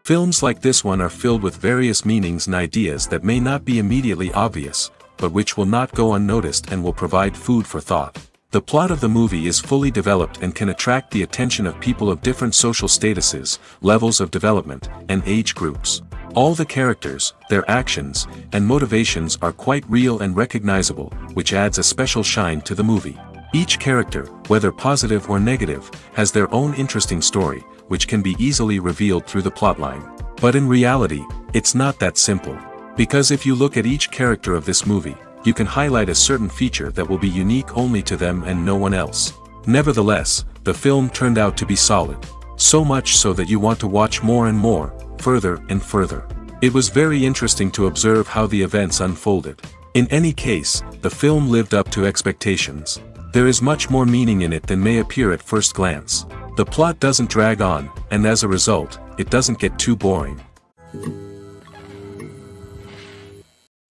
Films like this one are filled with various meanings and ideas that may not be immediately obvious, but which will not go unnoticed and will provide food for thought. The plot of the movie is fully developed and can attract the attention of people of different social statuses, levels of development, and age groups. All the characters, their actions, and motivations are quite real and recognizable, which adds a special shine to the movie. Each character, whether positive or negative, has their own interesting story, which can be easily revealed through the plotline. But in reality, it's not that simple. Because if you look at each character of this movie, you can highlight a certain feature that will be unique only to them and no one else. Nevertheless, the film turned out to be solid. So much so that you want to watch more and more, further and further. It was very interesting to observe how the events unfolded. In any case, the film lived up to expectations. There is much more meaning in it than may appear at first glance. The plot doesn't drag on, and as a result, it doesn't get too boring.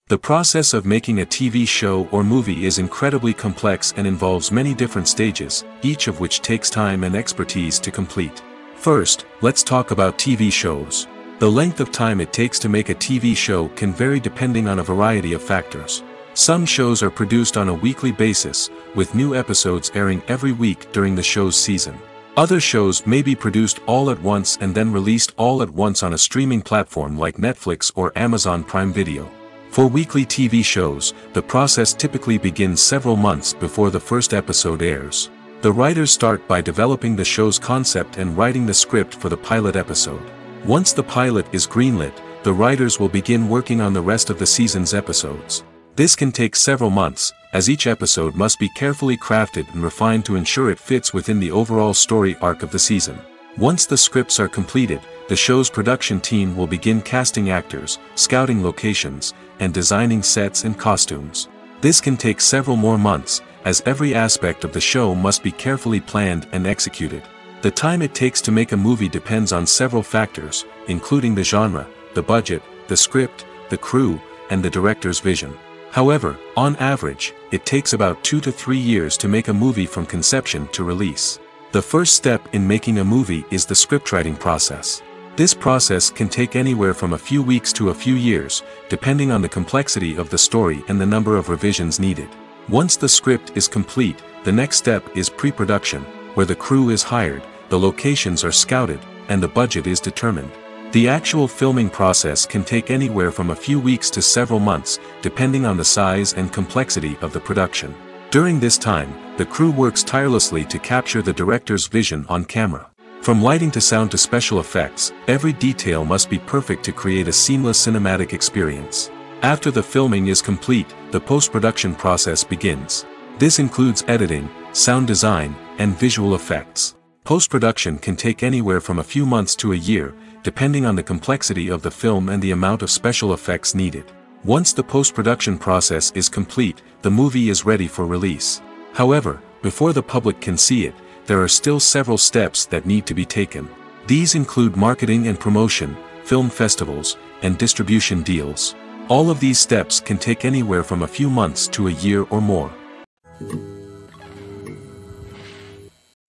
The process of making a TV show or movie is incredibly complex and involves many different stages, each of which takes time and expertise to complete. First, let's talk about TV shows. The length of time it takes to make a TV show can vary depending on a variety of factors. Some shows are produced on a weekly basis, with new episodes airing every week during the show's season. Other shows may be produced all at once and then released all at once on a streaming platform like Netflix or Amazon Prime Video. For weekly TV shows, the process typically begins several months before the first episode airs. The writers start by developing the show's concept and writing the script for the pilot episode. Once the pilot is greenlit, the writers will begin working on the rest of the season's episodes. This can take several months, as each episode must be carefully crafted and refined to ensure it fits within the overall story arc of the season. Once the scripts are completed, the show's production team will begin casting actors, scouting locations, and designing sets and costumes. This can take several more months, as every aspect of the show must be carefully planned and executed. The time it takes to make a movie depends on several factors, including the genre, the budget, the script, the crew, and the director's vision. However, on average, it takes about 2 to 3 years to make a movie from conception to release. The first step in making a movie is the scriptwriting process. This process can take anywhere from a few weeks to a few years, depending on the complexity of the story and the number of revisions needed. Once the script is complete, the next step is pre-production, where the crew is hired, the locations are scouted, and the budget is determined. The actual filming process can take anywhere from a few weeks to several months, depending on the size and complexity of the production. During this time, the crew works tirelessly to capture the director's vision on camera. From lighting to sound to special effects, every detail must be perfect to create a seamless cinematic experience. After the filming is complete, the post-production process begins. This includes editing, sound design, and visual effects. Post-production can take anywhere from a few months to a year, depending on the complexity of the film and the amount of special effects needed. Once the post-production process is complete, the movie is ready for release. However, before the public can see it, there are still several steps that need to be taken. These include marketing and promotion, film festivals, and distribution deals. All of these steps can take anywhere from a few months to a year or more.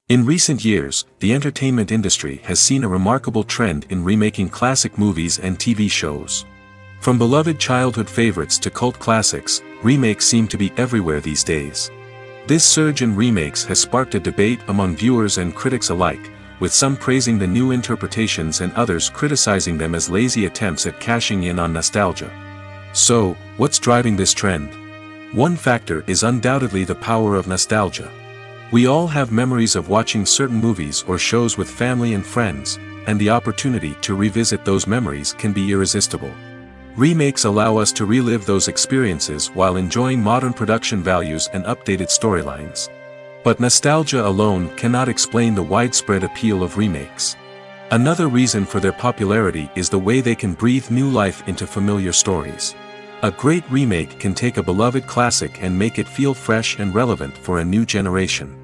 In recent years, the entertainment industry has seen a remarkable trend in remaking classic movies and TV shows. From beloved childhood favorites to cult classics, remakes seem to be everywhere these days. This surge in remakes has sparked a debate among viewers and critics alike, with some praising the new interpretations and others criticizing them as lazy attempts at cashing in on nostalgia. So, what's driving this trend? One factor is undoubtedly the power of nostalgia. We all have memories of watching certain movies or shows with family and friends, and the opportunity to revisit those memories can be irresistible. Remakes allow us to relive those experiences while enjoying modern production values and updated storylines. But nostalgia alone cannot explain the widespread appeal of remakes. Another reason for their popularity is the way they can breathe new life into familiar stories. A great remake can take a beloved classic and make it feel fresh and relevant for a new generation.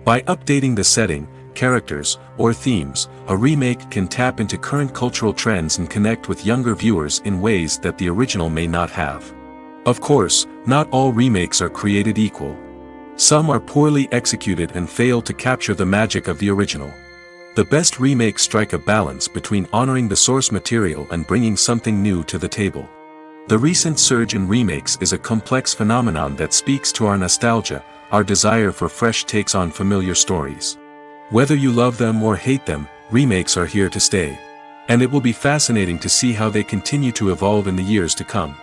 By updating the setting, characters, or themes, a remake can tap into current cultural trends and connect with younger viewers in ways that the original may not have. Of course, not all remakes are created equal. Some are poorly executed and fail to capture the magic of the original. The best remakes strike a balance between honoring the source material and bringing something new to the table. The recent surge in remakes is a complex phenomenon that speaks to our nostalgia, our desire for fresh takes on familiar stories. Whether you love them or hate them, remakes are here to stay. And it will be fascinating to see how they continue to evolve in the years to come.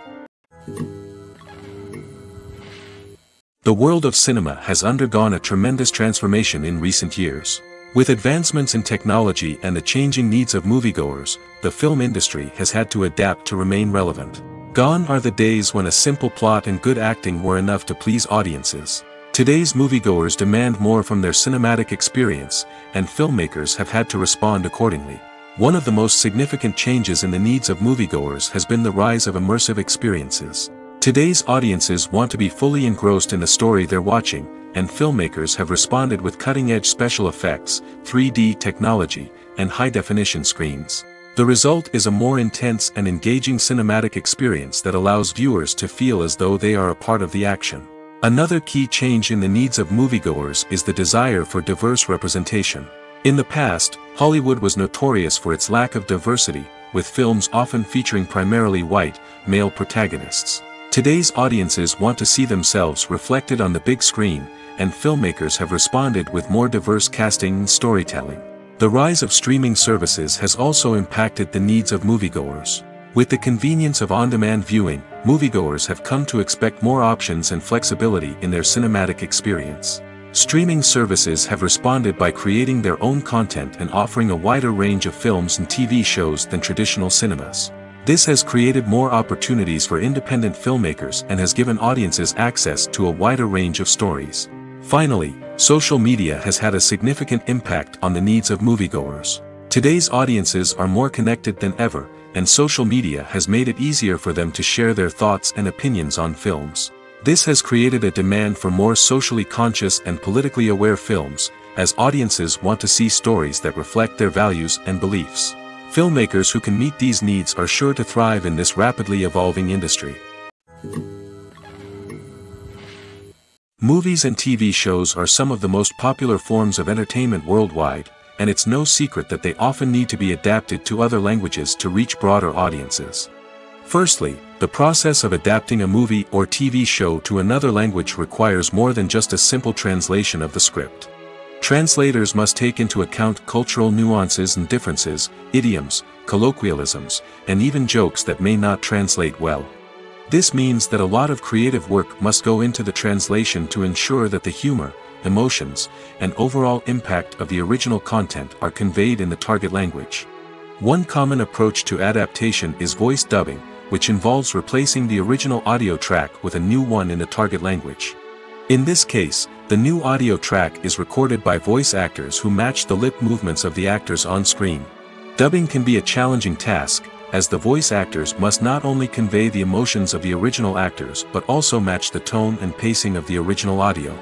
The world of cinema has undergone a tremendous transformation in recent years. With advancements in technology and the changing needs of moviegoers, the film industry has had to adapt to remain relevant. Gone are the days when a simple plot and good acting were enough to please audiences. Today's moviegoers demand more from their cinematic experience, and filmmakers have had to respond accordingly. One of the most significant changes in the needs of moviegoers has been the rise of immersive experiences. Today's audiences want to be fully engrossed in the story they're watching, and filmmakers have responded with cutting-edge special effects, 3D technology, and high-definition screens. The result is a more intense and engaging cinematic experience that allows viewers to feel as though they are a part of the action. Another key change in the needs of moviegoers is the desire for diverse representation. In the past, Hollywood was notorious for its lack of diversity, with films often featuring primarily white, male protagonists. Today's audiences want to see themselves reflected on the big screen, and filmmakers have responded with more diverse casting and storytelling. The rise of streaming services has also impacted the needs of moviegoers. With the convenience of on-demand viewing, moviegoers have come to expect more options and flexibility in their cinematic experience. Streaming services have responded by creating their own content and offering a wider range of films and TV shows than traditional cinemas. This has created more opportunities for independent filmmakers and has given audiences access to a wider range of stories. Finally, social media has had a significant impact on the needs of moviegoers. Today's audiences are more connected than ever, and social media has made it easier for them to share their thoughts and opinions on films. This has created a demand for more socially conscious and politically aware films, as audiences want to see stories that reflect their values and beliefs. Filmmakers who can meet these needs are sure to thrive in this rapidly evolving industry. Movies and TV shows are some of the most popular forms of entertainment worldwide, and it's no secret that they often need to be adapted to other languages to reach broader audiences. Firstly, the process of adapting a movie or TV show to another language requires more than just a simple translation of the script. Translators must take into account cultural nuances and differences, idioms, colloquialisms, and even jokes that may not translate well. This means that a lot of creative work must go into the translation to ensure that the humor, emotions, and overall impact of the original content are conveyed in the target language. One common approach to adaptation is voice dubbing, which involves replacing the original audio track with a new one in the target language. In this case, the new audio track is recorded by voice actors who match the lip movements of the actors on screen. Dubbing can be a challenging task, as the voice actors must not only convey the emotions of the original actors but also match the tone and pacing of the original audio.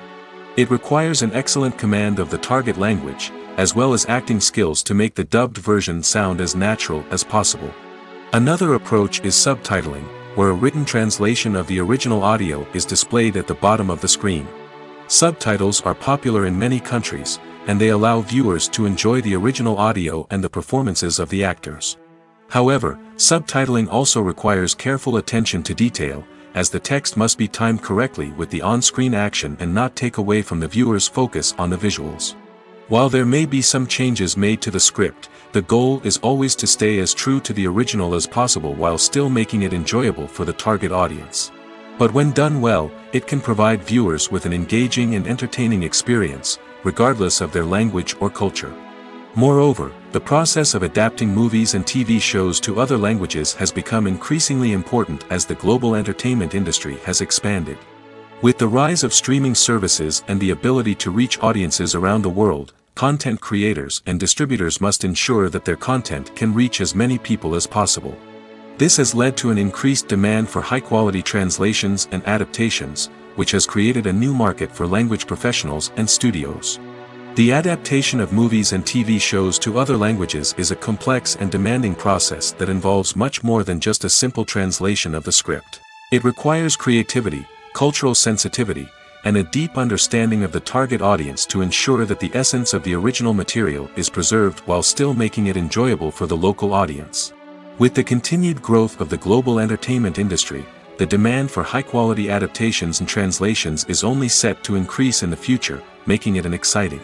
It requires an excellent command of the target language, as well as acting skills to make the dubbed version sound as natural as possible. Another approach is subtitling, where a written translation of the original audio is displayed at the bottom of the screen. Subtitles are popular in many countries, and they allow viewers to enjoy the original audio and the performances of the actors. However, subtitling also requires careful attention to detail, as the text must be timed correctly with the on-screen action and not take away from the viewer's focus on the visuals. While there may be some changes made to the script, the goal is always to stay as true to the original as possible while still making it enjoyable for the target audience. But when done well, it can provide viewers with an engaging and entertaining experience, regardless of their language or culture. Moreover, the process of adapting movies and TV shows to other languages has become increasingly important as the global entertainment industry has expanded. With the rise of streaming services and the ability to reach audiences around the world, content creators and distributors must ensure that their content can reach as many people as possible. This has led to an increased demand for high-quality translations and adaptations, which has created a new market for language professionals and studios. The adaptation of movies and TV shows to other languages is a complex and demanding process that involves much more than just a simple translation of the script. It requires creativity, cultural sensitivity, and a deep understanding of the target audience to ensure that the essence of the original material is preserved while still making it enjoyable for the local audience. With the continued growth of the global entertainment industry, the demand for high-quality adaptations and translations is only set to increase in the future, making it an exciting.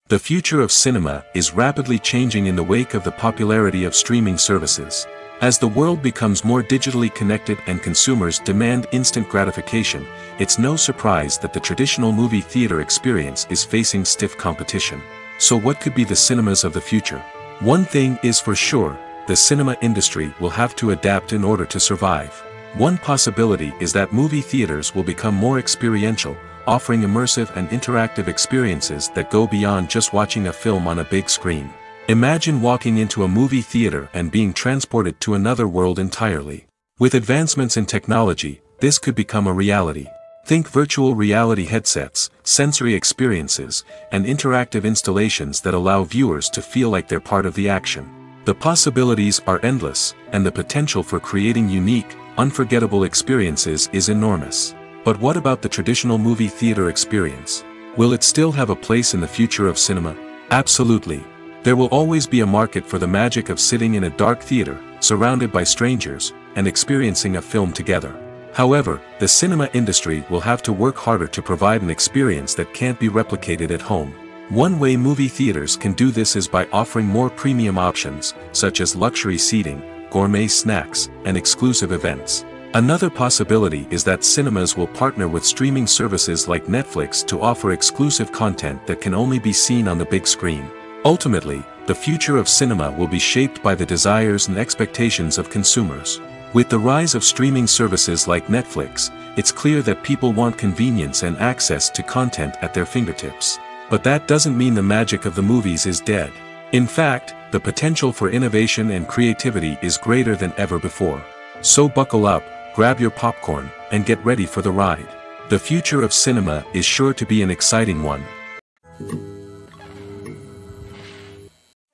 The future of cinema is rapidly changing in the wake of the popularity of streaming services. As the world becomes more digitally connected and consumers demand instant gratification, it's no surprise that the traditional movie theater experience is facing stiff competition. So what could be the cinemas of the future? One thing is for sure, the cinema industry will have to adapt in order to survive. One possibility is that movie theaters will become more experiential, offering immersive and interactive experiences that go beyond just watching a film on a big screen. Imagine walking into a movie theater and being transported to another world entirely. With advancements in technology, this could become a reality. Think virtual reality headsets, sensory experiences, and interactive installations that allow viewers to feel like they're part of the action. The possibilities are endless, and the potential for creating unique, unforgettable experiences is enormous. But what about the traditional movie theater experience? Will it still have a place in the future of cinema? Absolutely. There will always be a market for the magic of sitting in a dark theater, surrounded by strangers, and experiencing a film together. However, the cinema industry will have to work harder to provide an experience that can't be replicated at home. One way movie theaters can do this is by offering more premium options, such as luxury seating, gourmet snacks, and exclusive events. Another possibility is that cinemas will partner with streaming services like Netflix to offer exclusive content that can only be seen on the big screen. Ultimately, the future of cinema will be shaped by the desires and expectations of consumers. With the rise of streaming services like Netflix, it's clear that people want convenience and access to content at their fingertips. But that doesn't mean the magic of the movies is dead. In fact, the potential for innovation and creativity is greater than ever before. So buckle up, grab your popcorn, and get ready for the ride. The future of cinema is sure to be an exciting one.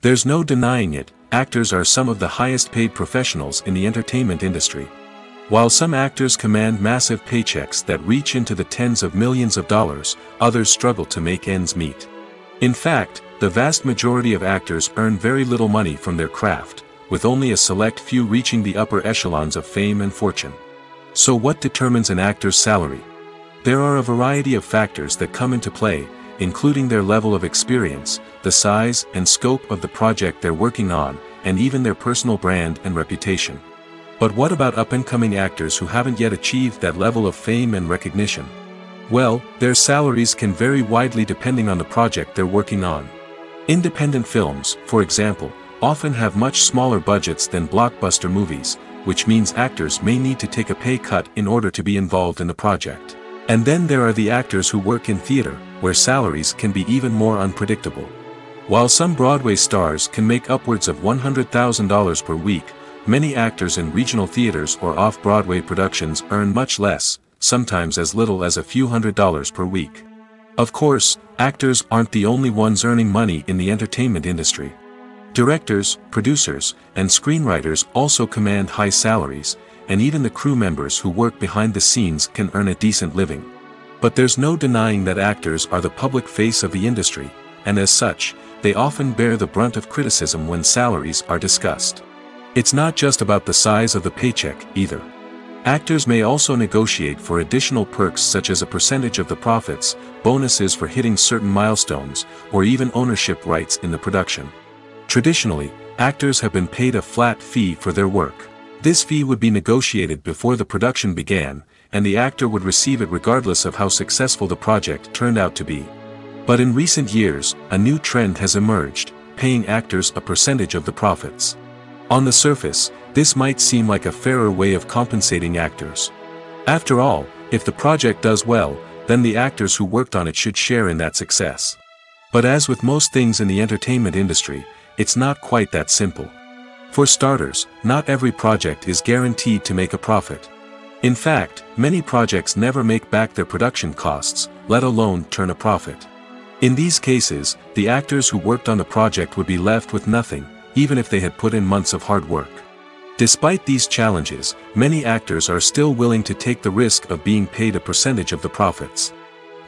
There's no denying it, actors are some of the highest paid professionals in the entertainment industry. While some actors command massive paychecks that reach into the tens of millions of dollars, others struggle to make ends meet. In fact, the vast majority of actors earn very little money from their craft, with only a select few reaching the upper echelons of fame and fortune. So what determines an actor's salary? There are a variety of factors that come into play, including their level of experience, the size and scope of the project they're working on, and even their personal brand and reputation. But what about up-and-coming actors who haven't yet achieved that level of fame and recognition? Well, their salaries can vary widely depending on the project they're working on. Independent films, for example, often have much smaller budgets than blockbuster movies, which means actors may need to take a pay cut in order to be involved in the project. And then there are the actors who work in theater, where salaries can be even more unpredictable. While some Broadway stars can make upwards of $100,000 per week, many actors in regional theaters or off-Broadway productions earn much less, sometimes as little as a few $100s per week. Of course, actors aren't the only ones earning money in the entertainment industry. Directors, producers, and screenwriters also command high salaries, and even the crew members who work behind the scenes can earn a decent living. But there's no denying that actors are the public face of the industry, and as such, they often bear the brunt of criticism when salaries are discussed. It's not just about the size of the paycheck, either. Actors may also negotiate for additional perks such as a percentage of the profits, bonuses for hitting certain milestones, or even ownership rights in the production. Traditionally, actors have been paid a flat fee for their work. This fee would be negotiated before the production began, and the actor would receive it regardless of how successful the project turned out to be. But in recent years, a new trend has emerged, paying actors a percentage of the profits. On the surface, this might seem like a fairer way of compensating actors. After all, if the project does well, then the actors who worked on it should share in that success. But as with most things in the entertainment industry, it's not quite that simple. For starters, not every project is guaranteed to make a profit. In fact, many projects never make back their production costs, let alone turn a profit. In these cases, the actors who worked on the project would be left with nothing, even if they had put in months of hard work. Despite these challenges, many actors are still willing to take the risk of being paid a percentage of the profits.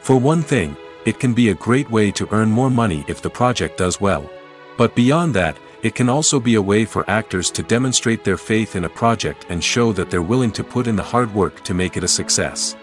For one thing, it can be a great way to earn more money if the project does well. But beyond that, it can also be a way for actors to demonstrate their faith in a project and show that they're willing to put in the hard work to make it a success.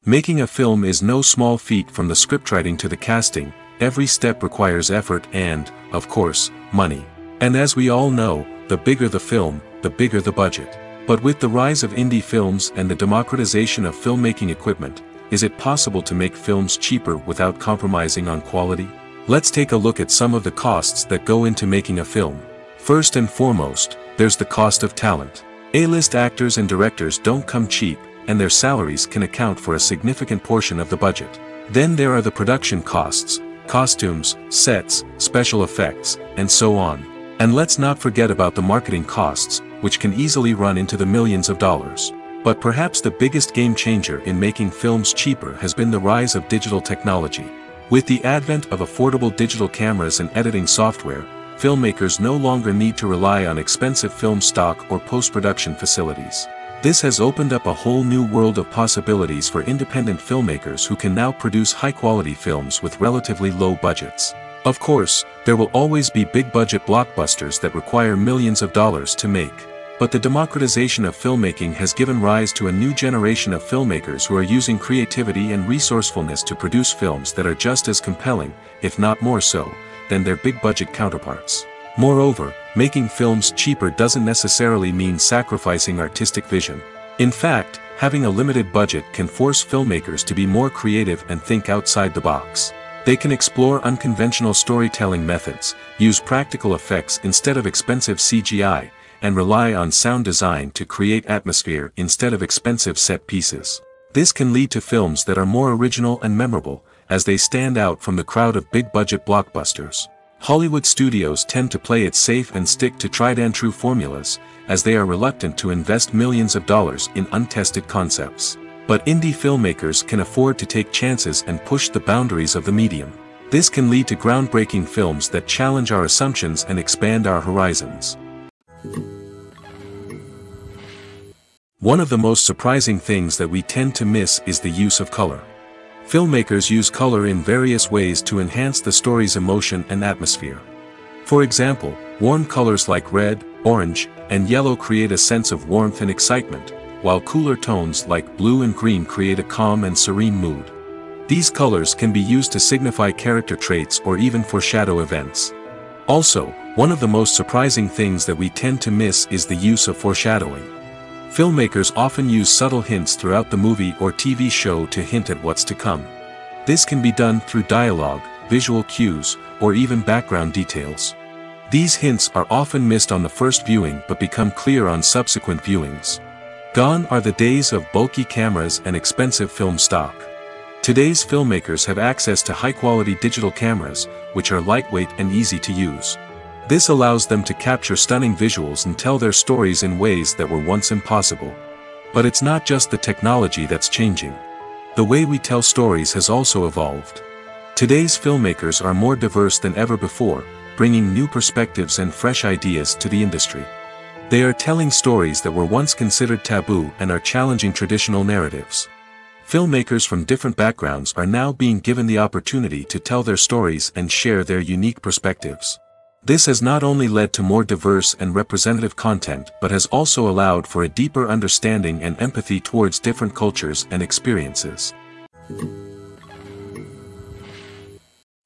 Making a film is no small feat. From the scriptwriting to the casting, every step requires effort and, of course, money. And as we all know, the bigger the film, the bigger the budget. But with the rise of indie films and the democratization of filmmaking equipment, is it possible to make films cheaper without compromising on quality? Let's take a look at some of the costs that go into making a film. First and foremost, there's the cost of talent. A-list actors and directors don't come cheap, and their salaries can account for a significant portion of the budget. Then there are the production costs, costumes, sets, special effects, and so on. And let's not forget about the marketing costs, which can easily run into the millions of dollars. But perhaps the biggest game changer in making films cheaper has been the rise of digital technology. With the advent of affordable digital cameras and editing software, filmmakers no longer need to rely on expensive film stock or post-production facilities. This has opened up a whole new world of possibilities for independent filmmakers who can now produce high-quality films with relatively low budgets. Of course, there will always be big-budget blockbusters that require millions of dollars to make. But the democratization of filmmaking has given rise to a new generation of filmmakers who are using creativity and resourcefulness to produce films that are just as compelling, if not more so, than their big-budget counterparts. Moreover, making films cheaper doesn't necessarily mean sacrificing artistic vision. In fact, having a limited budget can force filmmakers to be more creative and think outside the box. They can explore unconventional storytelling methods, use practical effects instead of expensive CGI, and rely on sound design to create atmosphere instead of expensive set pieces. This can lead to films that are more original and memorable, as they stand out from the crowd of big-budget blockbusters. Hollywood studios tend to play it safe and stick to tried-and-true formulas, as they are reluctant to invest millions of dollars in untested concepts. But indie filmmakers can afford to take chances and push the boundaries of the medium. This can lead to groundbreaking films that challenge our assumptions and expand our horizons. One of the most surprising things that we tend to miss is the use of color. Filmmakers use color in various ways to enhance the story's emotion and atmosphere. For example, warm colors like red, orange, and yellow create a sense of warmth and excitement, while cooler tones like blue and green create a calm and serene mood. These colors can be used to signify character traits or even foreshadow events. Also, one of the most surprising things that we tend to miss is the use of foreshadowing. Filmmakers often use subtle hints throughout the movie or TV show to hint at what's to come. This can be done through dialogue, visual cues, or even background details. These hints are often missed on the first viewing but become clear on subsequent viewings. Gone are the days of bulky cameras and expensive film stock. Today's filmmakers have access to high-quality digital cameras, which are lightweight and easy to use. This allows them to capture stunning visuals and tell their stories in ways that were once impossible. But it's not just the technology that's changing. The way we tell stories has also evolved. Today's filmmakers are more diverse than ever before, bringing new perspectives and fresh ideas to the industry. They are telling stories that were once considered taboo and are challenging traditional narratives. Filmmakers from different backgrounds are now being given the opportunity to tell their stories and share their unique perspectives. This has not only led to more diverse and representative content but has also allowed for a deeper understanding and empathy towards different cultures and experiences.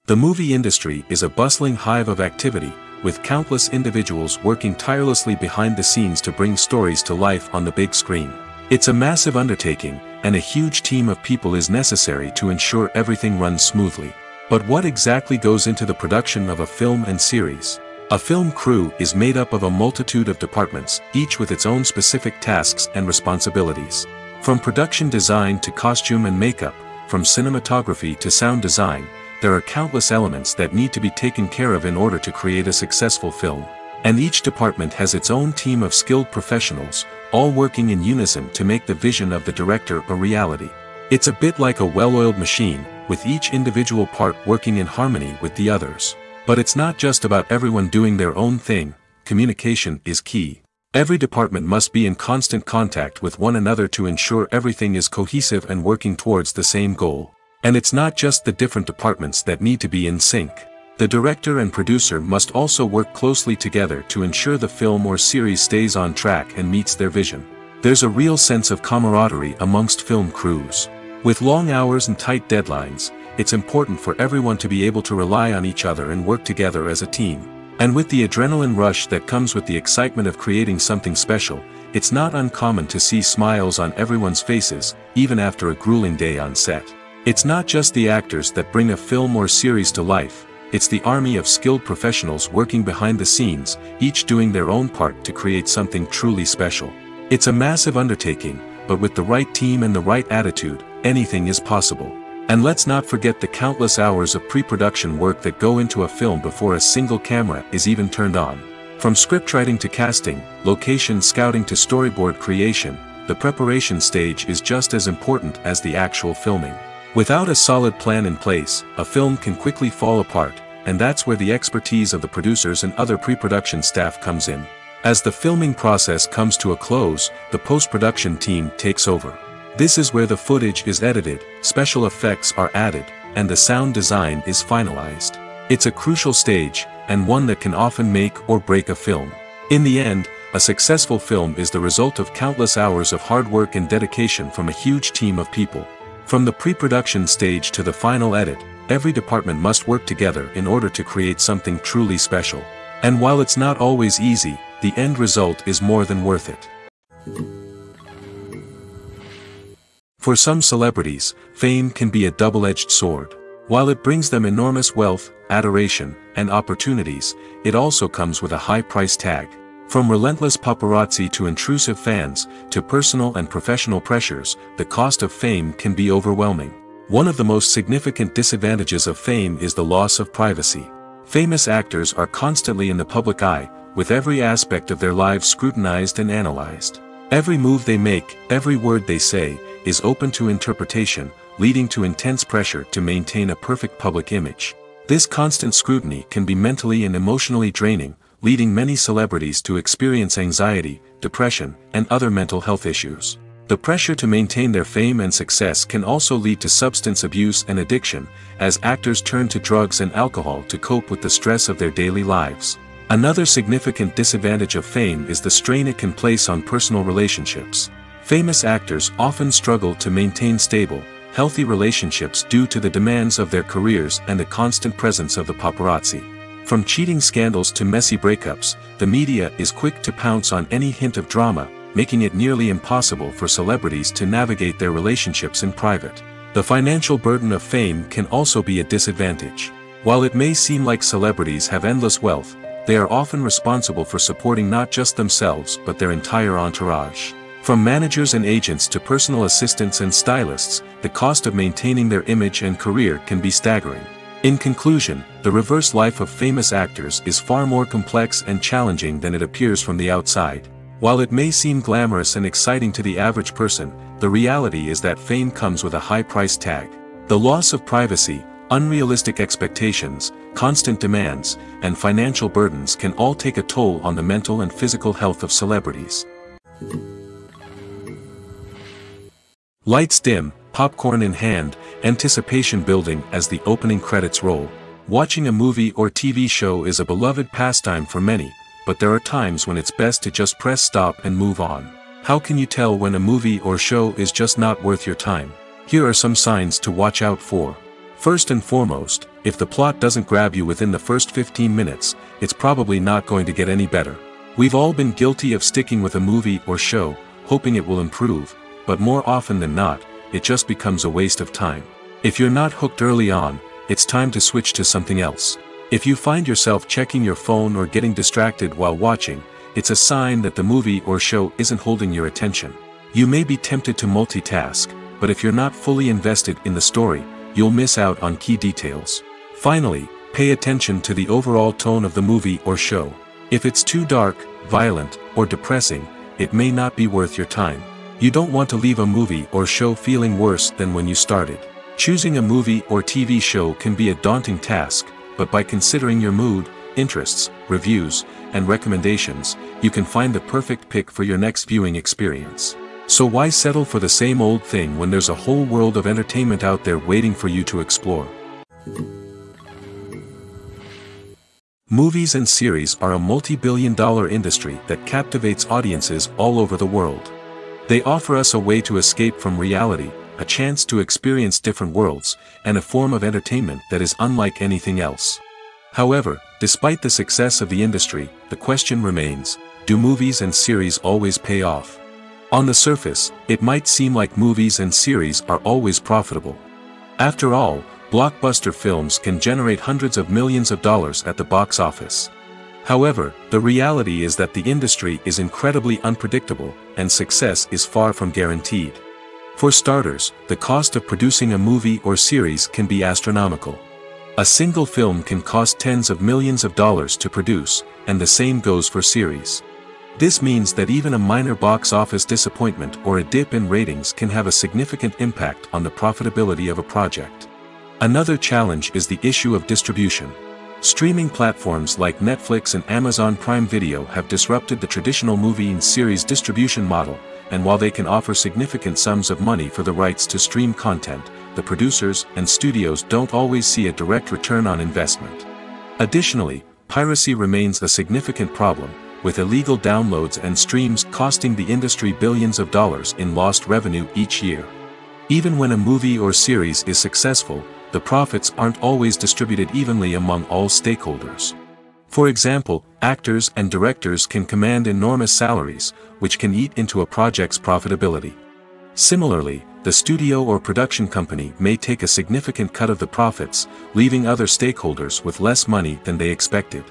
The movie industry is a bustling hive of activity, with countless individuals working tirelessly behind the scenes to bring stories to life on the big screen. It's a massive undertaking, and a huge team of people is necessary to ensure everything runs smoothly. But what exactly goes into the production of a film and series? A film crew is made up of a multitude of departments, each with its own specific tasks and responsibilities. From production design to costume and makeup, from cinematography to sound design, there are countless elements that need to be taken care of in order to create a successful film. And each department has its own team of skilled professionals, all working in unison to make the vision of the director a reality. It's a bit like a well-oiled machine, with each individual part working in harmony with the others. But it's not just about everyone doing their own thing, communication is key. Every department must be in constant contact with one another to ensure everything is cohesive and working towards the same goal. And it's not just the different departments that need to be in sync. The director and producer must also work closely together to ensure the film or series stays on track and meets their vision. There's a real sense of camaraderie amongst film crews. With long hours and tight deadlines, it's important for everyone to be able to rely on each other and work together as a team. And with the adrenaline rush that comes with the excitement of creating something special, it's not uncommon to see smiles on everyone's faces, even after a grueling day on set. It's not just the actors that bring a film or series to life, it's the army of skilled professionals working behind the scenes, each doing their own part to create something truly special. It's a massive undertaking, but with the right team and the right attitude, anything is possible. And let's not forget the countless hours of pre-production work that go into a film before a single camera is even turned on. From scriptwriting to casting, location scouting to storyboard creation, the preparation stage is just as important as the actual filming. Without a solid plan in place, a film can quickly fall apart, and that's where the expertise of the producers and other pre-production staff comes in. As the filming process comes to a close, the post-production team takes over. This is where the footage is edited, special effects are added, and the sound design is finalized. It's a crucial stage, and one that can often make or break a film. In the end, a successful film is the result of countless hours of hard work and dedication from a huge team of people. From the pre-production stage to the final edit, every department must work together in order to create something truly special. And while it's not always easy, the end result is more than worth it. For some celebrities, fame can be a double-edged sword. While it brings them enormous wealth, adoration, and opportunities, it also comes with a high price tag. From relentless paparazzi to intrusive fans, to personal and professional pressures, the cost of fame can be overwhelming. One of the most significant disadvantages of fame is the loss of privacy. Famous actors are constantly in the public eye, with every aspect of their lives scrutinized and analyzed. Every move they make, every word they say, is open to interpretation, leading to intense pressure to maintain a perfect public image. This constant scrutiny can be mentally and emotionally draining, leading many celebrities to experience anxiety, depression, and other mental health issues. The pressure to maintain their fame and success can also lead to substance abuse and addiction, as actors turn to drugs and alcohol to cope with the stress of their daily lives. Another significant disadvantage of fame is the strain it can place on personal relationships. Famous actors often struggle to maintain stable, healthy relationships due to the demands of their careers and the constant presence of the paparazzi. From cheating scandals to messy breakups, the media is quick to pounce on any hint of drama, making it nearly impossible for celebrities to navigate their relationships in private. The financial burden of fame can also be a disadvantage. While it may seem like celebrities have endless wealth, they are often responsible for supporting not just themselves but their entire entourage. From managers and agents to personal assistants and stylists, the cost of maintaining their image and career can be staggering. In conclusion, the reverse life of famous actors is far more complex and challenging than it appears from the outside. While it may seem glamorous and exciting to the average person, the reality is that fame comes with a high price tag. The loss of privacy, unrealistic expectations, constant demands, and financial burdens can all take a toll on the mental and physical health of celebrities. Lights dim, popcorn in hand, anticipation building as the opening credits roll. Watching a movie or TV show is a beloved pastime for many, but there are times when it's best to just press stop and move on. How can you tell when a movie or show is just not worth your time? Here are some signs to watch out for. First and foremost, if the plot doesn't grab you within the first 15 minutes, it's probably not going to get any better. We've all been guilty of sticking with a movie or show, hoping it will improve, but more often than not, it just becomes a waste of time. If you're not hooked early on, it's time to switch to something else. If you find yourself checking your phone or getting distracted while watching, it's a sign that the movie or show isn't holding your attention. You may be tempted to multitask, but if you're not fully invested in the story, you'll miss out on key details. Finally, pay attention to the overall tone of the movie or show. If it's too dark, violent, or depressing, it may not be worth your time. You don't want to leave a movie or show feeling worse than when you started. Choosing a movie or TV show can be a daunting task, but by considering your mood, interests, reviews, and recommendations, you can find the perfect pick for your next viewing experience. So why settle for the same old thing when there's a whole world of entertainment out there waiting for you to explore? Movies and series are a multi-billion-dollar industry that captivates audiences all over the world. They offer us a way to escape from reality, a chance to experience different worlds, and a form of entertainment that is unlike anything else. However, despite the success of the industry, the question remains, do movies and series always pay off? On the surface, it might seem like movies and series are always profitable. After all, blockbuster films can generate hundreds of millions of dollars at the box office. However, the reality is that the industry is incredibly unpredictable, and success is far from guaranteed. For starters, the cost of producing a movie or series can be astronomical. A single film can cost tens of millions of dollars to produce, and the same goes for series. This means that even a minor box office disappointment or a dip in ratings can have a significant impact on the profitability of a project. Another challenge is the issue of distribution. Streaming platforms like Netflix and Amazon Prime Video have disrupted the traditional movie and series distribution model, and while they can offer significant sums of money for the rights to stream content, the producers and studios don't always see a direct return on investment. Additionally, piracy remains a significant problem, with illegal downloads and streams costing the industry billions of dollars in lost revenue each year. Even when a movie or series is successful, the profits aren't always distributed evenly among all stakeholders. For example, actors and directors can command enormous salaries, which can eat into a project's profitability. Similarly, the studio or production company may take a significant cut of the profits, leaving other stakeholders with less money than they expected.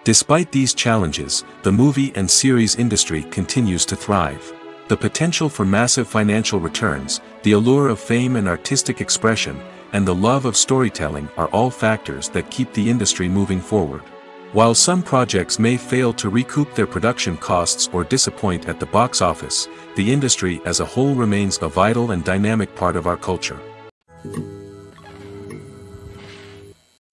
Despite these challenges, the movie and series industry continues to thrive. The potential for massive financial returns, the allure of fame and artistic expression, and the love of storytelling are all factors that keep the industry moving forward. While some projects may fail to recoup their production costs or disappoint at the box office, the industry as a whole remains a vital and dynamic part of our culture.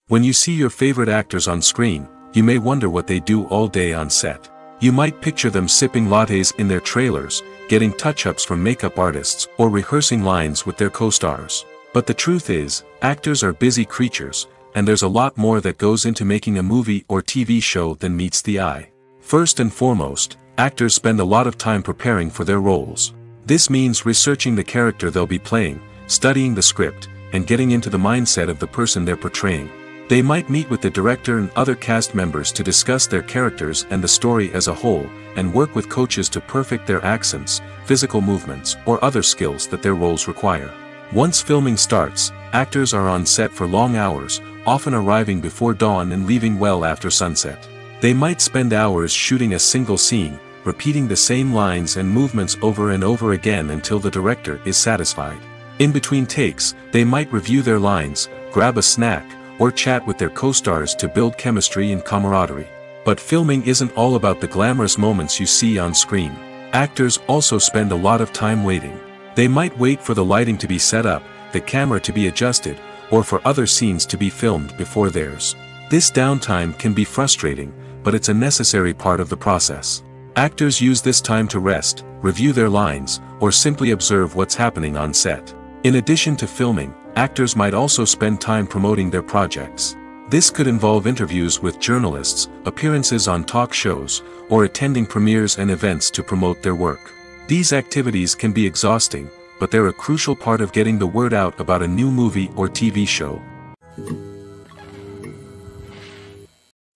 When you see your favorite actors on screen, you may wonder what they do all day on set. You might picture them sipping lattes in their trailers, getting touch-ups from makeup artists, or rehearsing lines with their co-stars. But the truth is, actors are busy creatures, and there's a lot more that goes into making a movie or TV show than meets the eye. First and foremost, actors spend a lot of time preparing for their roles. This means researching the character they'll be playing, studying the script, and getting into the mindset of the person they're portraying. They might meet with the director and other cast members to discuss their characters and the story as a whole, and work with coaches to perfect their accents, physical movements, or other skills that their roles require. Once filming starts, actors are on set for long hours, often arriving before dawn and leaving well after sunset. They might spend hours shooting a single scene, repeating the same lines and movements over and over again until the director is satisfied. In between takes, they might review their lines, grab a snack, or chat with their co-stars to build chemistry and camaraderie. But filming isn't all about the glamorous moments you see on screen. Actors also spend a lot of time waiting. They might wait for the lighting to be set up, the camera to be adjusted, or for other scenes to be filmed before theirs. This downtime can be frustrating, but it's a necessary part of the process. Actors use this time to rest, review their lines, or simply observe what's happening on set. In addition to filming, actors might also spend time promoting their projects. This could involve interviews with journalists, appearances on talk shows, or attending premieres and events to promote their work. These activities can be exhausting, but they're a crucial part of getting the word out about a new movie or TV show.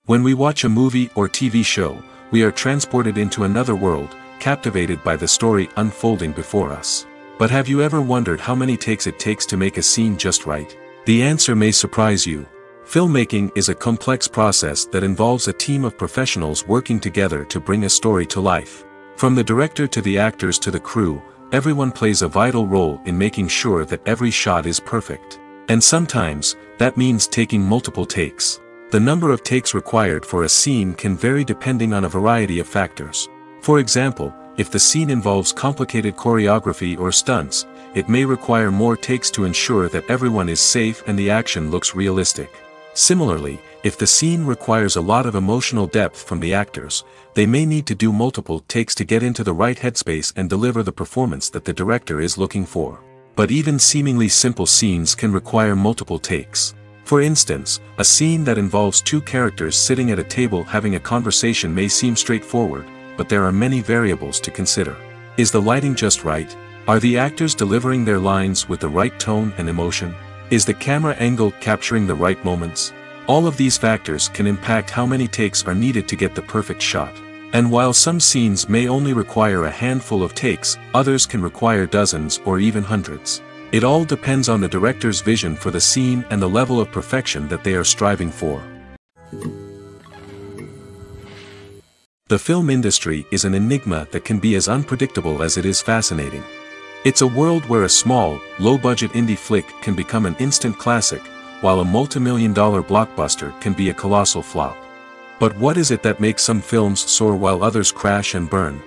When we watch a movie or TV show, we are transported into another world, captivated by the story unfolding before us. But have you ever wondered how many takes it takes to make a scene just right? The answer may surprise you. Filmmaking is a complex process that involves a team of professionals working together to bring a story to life. From the director to the actors to the crew, everyone plays a vital role in making sure that every shot is perfect. And sometimes, that means taking multiple takes. The number of takes required for a scene can vary depending on a variety of factors. For example, if the scene involves complicated choreography or stunts, it may require more takes to ensure that everyone is safe and the action looks realistic. Similarly, If the scene requires a lot of emotional depth from the actors, they may need to do multiple takes to get into the right headspace and deliver the performance that the director is looking for. But even seemingly simple scenes can require multiple takes. For instance, a scene that involves two characters sitting at a table having a conversation may seem straightforward, but there are many variables to consider. Is the lighting just right? Are the actors delivering their lines with the right tone and emotion? Is the camera angle capturing the right moments? All of these factors can impact how many takes are needed to get the perfect shot. And while some scenes may only require a handful of takes, others can require dozens or even hundreds. It all depends on the director's vision for the scene and the level of perfection that they are striving for. The film industry is an enigma that can be as unpredictable as it is fascinating. It's a world where a small, low-budget indie flick can become an instant classic, while a multi-million-dollar blockbuster can be a colossal flop. But what is it that makes some films soar while others crash and burn?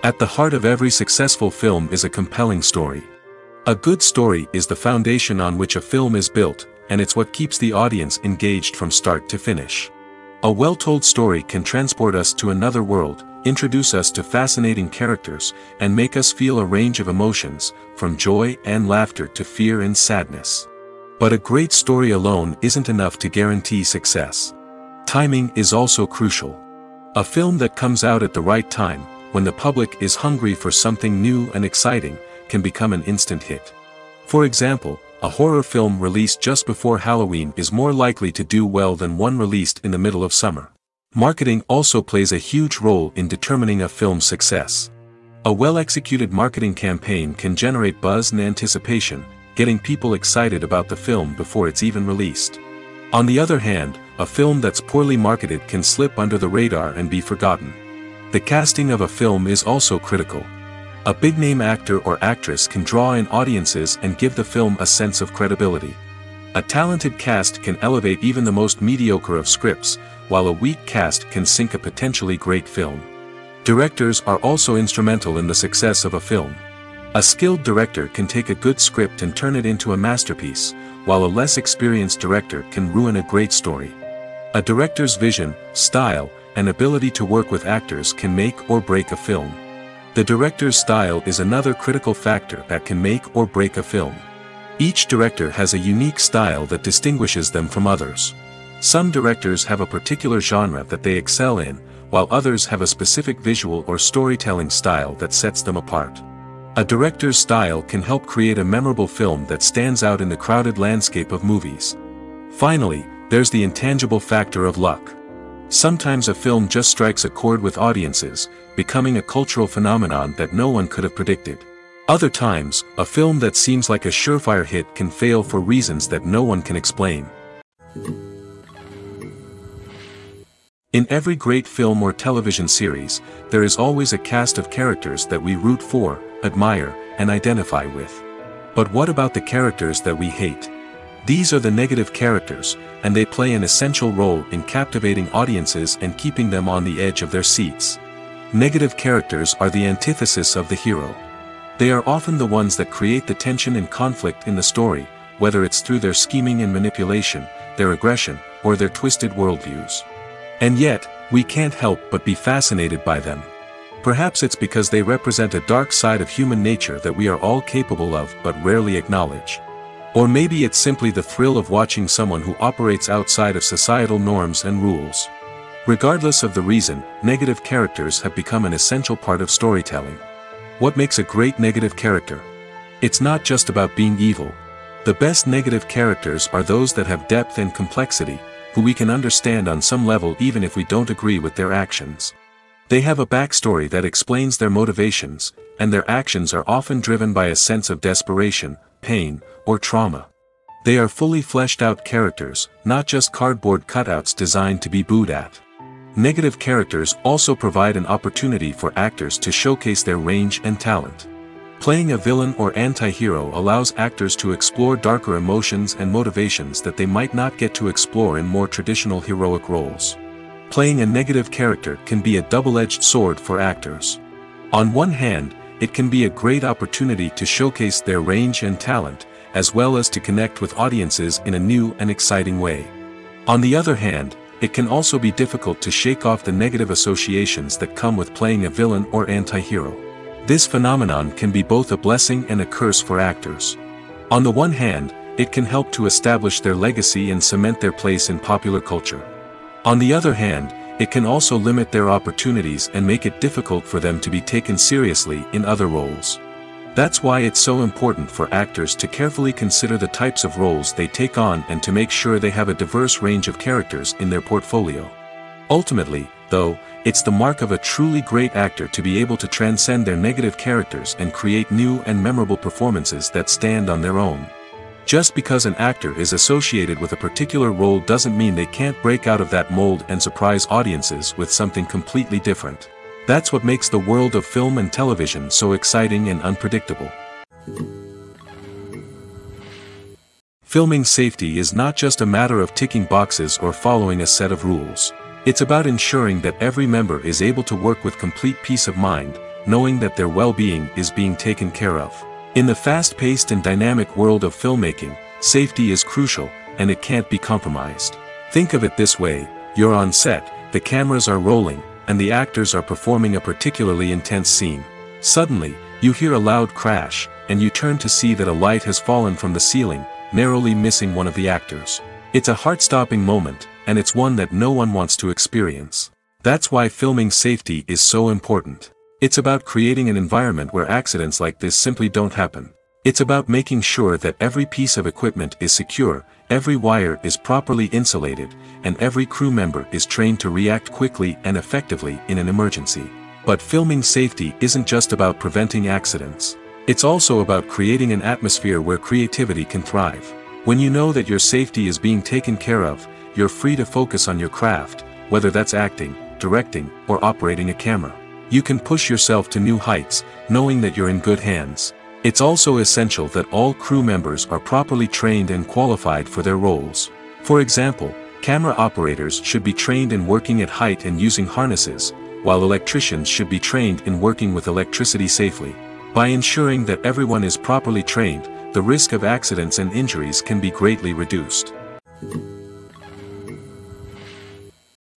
At the heart of every successful film is a compelling story. A good story is the foundation on which a film is built, and it's what keeps the audience engaged from start to finish. A well-told story can transport us to another world, introduce us to fascinating characters, and make us feel a range of emotions, from joy and laughter to fear and sadness. But a great story alone isn't enough to guarantee success. Timing is also crucial. A film that comes out at the right time, when the public is hungry for something new and exciting, can become an instant hit. For example, a horror film released just before Halloween is more likely to do well than one released in the middle of summer. Marketing also plays a huge role in determining a film's success. A well-executed marketing campaign can generate buzz and anticipation, getting people excited about the film before it's even released. On the other hand, a film that's poorly marketed can slip under the radar and be forgotten. The casting of a film is also critical. A big-name actor or actress can draw in audiences and give the film a sense of credibility. A talented cast can elevate even the most mediocre of scripts, while a weak cast can sink a potentially great film. Directors are also instrumental in the success of a film. A skilled director can take a good script and turn it into a masterpiece, while a less experienced director can ruin a great story. A director's vision, style, and ability to work with actors can make or break a film. The director's style is another critical factor that can make or break a film. Each director has a unique style that distinguishes them from others. Some directors have a particular genre that they excel in, while others have a specific visual or storytelling style that sets them apart. A director's style can help create a memorable film that stands out in the crowded landscape of movies. Finally, there's the intangible factor of luck. Sometimes a film just strikes a chord with audiences, becoming a cultural phenomenon that no one could have predicted. Other times, a film that seems like a surefire hit can fail for reasons that no one can explain. In every great film or television series, there is always a cast of characters that we root for, admire, and identify with. But what about the characters that we hate? These are the negative characters, and they play an essential role in captivating audiences and keeping them on the edge of their seats. Negative characters are the antithesis of the hero. They are often the ones that create the tension and conflict in the story, whether it's through their scheming and manipulation, their aggression, or their twisted worldviews. And yet, we can't help but be fascinated by them. Perhaps it's because they represent a dark side of human nature that we are all capable of but rarely acknowledge. Or maybe it's simply the thrill of watching someone who operates outside of societal norms and rules. Regardless of the reason, negative characters have become an essential part of storytelling. What makes a great negative character? It's not just about being evil. The best negative characters are those that have depth and complexity, who we can understand on some level even if we don't agree with their actions. They have a backstory that explains their motivations, and their actions are often driven by a sense of desperation, pain, or trauma. They are fully fleshed out characters, not just cardboard cutouts designed to be booed at. Negative characters also provide an opportunity for actors to showcase their range and talent. Playing a villain or anti-hero allows actors to explore darker emotions and motivations that they might not get to explore in more traditional heroic roles. Playing a negative character can be a double-edged sword for actors. On one hand, it can be a great opportunity to showcase their range and talent, as well as to connect with audiences in a new and exciting way. On the other hand, it can also be difficult to shake off the negative associations that come with playing a villain or anti-hero. This phenomenon can be both a blessing and a curse for actors. On the one hand, it can help to establish their legacy and cement their place in popular culture. On the other hand, it can also limit their opportunities and make it difficult for them to be taken seriously in other roles. That's why it's so important for actors to carefully consider the types of roles they take on and to make sure they have a diverse range of characters in their portfolio. Ultimately, though, it's the mark of a truly great actor to be able to transcend their negative characters and create new and memorable performances that stand on their own. Just because an actor is associated with a particular role doesn't mean they can't break out of that mold and surprise audiences with something completely different. That's what makes the world of film and television so exciting and unpredictable. Filming safety is not just a matter of ticking boxes or following a set of rules. It's about ensuring that every member is able to work with complete peace of mind, knowing that their well-being is being taken care of. In the fast-paced and dynamic world of filmmaking, safety is crucial, and it can't be compromised. Think of it this way: you're on set, the cameras are rolling, and the actors are performing a particularly intense scene. Suddenly, you hear a loud crash, and you turn to see that a light has fallen from the ceiling, narrowly missing one of the actors. It's a heart-stopping moment, and it's one that no one wants to experience. That's why filming safety is so important. It's about creating an environment where accidents like this simply don't happen. It's about making sure that every piece of equipment is secure, every wire is properly insulated, and every crew member is trained to react quickly and effectively in an emergency. But filming safety isn't just about preventing accidents. It's also about creating an atmosphere where creativity can thrive. When you know that your safety is being taken care of, you're free to focus on your craft, whether that's acting, directing, or operating a camera. You can push yourself to new heights, knowing that you're in good hands. It's also essential that all crew members are properly trained and qualified for their roles. For example, camera operators should be trained in working at height and using harnesses, while electricians should be trained in working with electricity safely. By ensuring that everyone is properly trained, the risk of accidents and injuries can be greatly reduced.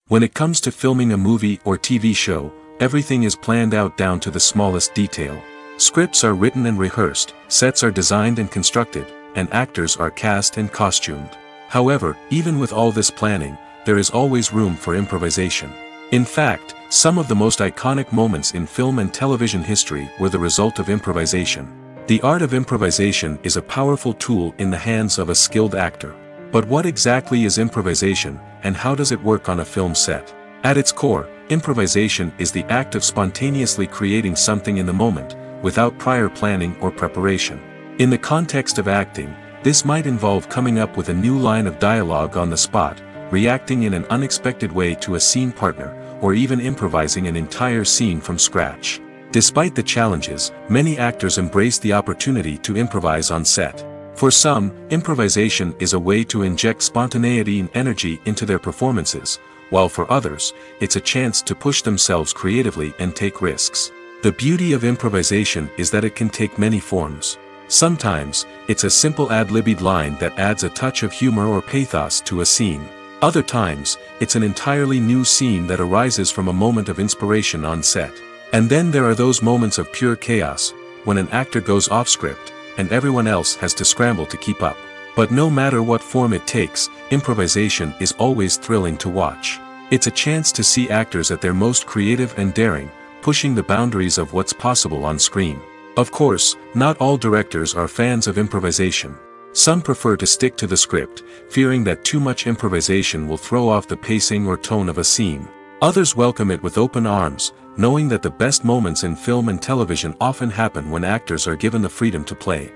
When it comes to filming a movie or TV show, everything is planned out down to the smallest detail. Scripts are written and rehearsed, sets are designed and constructed, and actors are cast and costumed. However, even with all this planning, there is always room for improvisation. In fact, some of the most iconic moments in film and television history were the result of improvisation. The art of improvisation is a powerful tool in the hands of a skilled actor. But what exactly is improvisation, and how does it work on a film set? At its core, improvisation is the act of spontaneously creating something in the moment, without prior planning or preparation. In the context of acting, this might involve coming up with a new line of dialogue on the spot, reacting in an unexpected way to a scene partner, or even improvising an entire scene from scratch. Despite the challenges, many actors embrace the opportunity to improvise on set. For some, improvisation is a way to inject spontaneity and energy into their performances, while for others, it's a chance to push themselves creatively and take risks. The beauty of improvisation is that it can take many forms. Sometimes, it's a simple ad-libbed line that adds a touch of humor or pathos to a scene. Other times, it's an entirely new scene that arises from a moment of inspiration on set. And then there are those moments of pure chaos, when an actor goes off script, and everyone else has to scramble to keep up. But no matter what form it takes, improvisation is always thrilling to watch. It's a chance to see actors at their most creative and daring, pushing the boundaries of what's possible on screen. Of course, not all directors are fans of improvisation. Some prefer to stick to the script, fearing that too much improvisation will throw off the pacing or tone of a scene. Others welcome it with open arms, knowing that the best moments in film and television often happen when actors are given the freedom to play.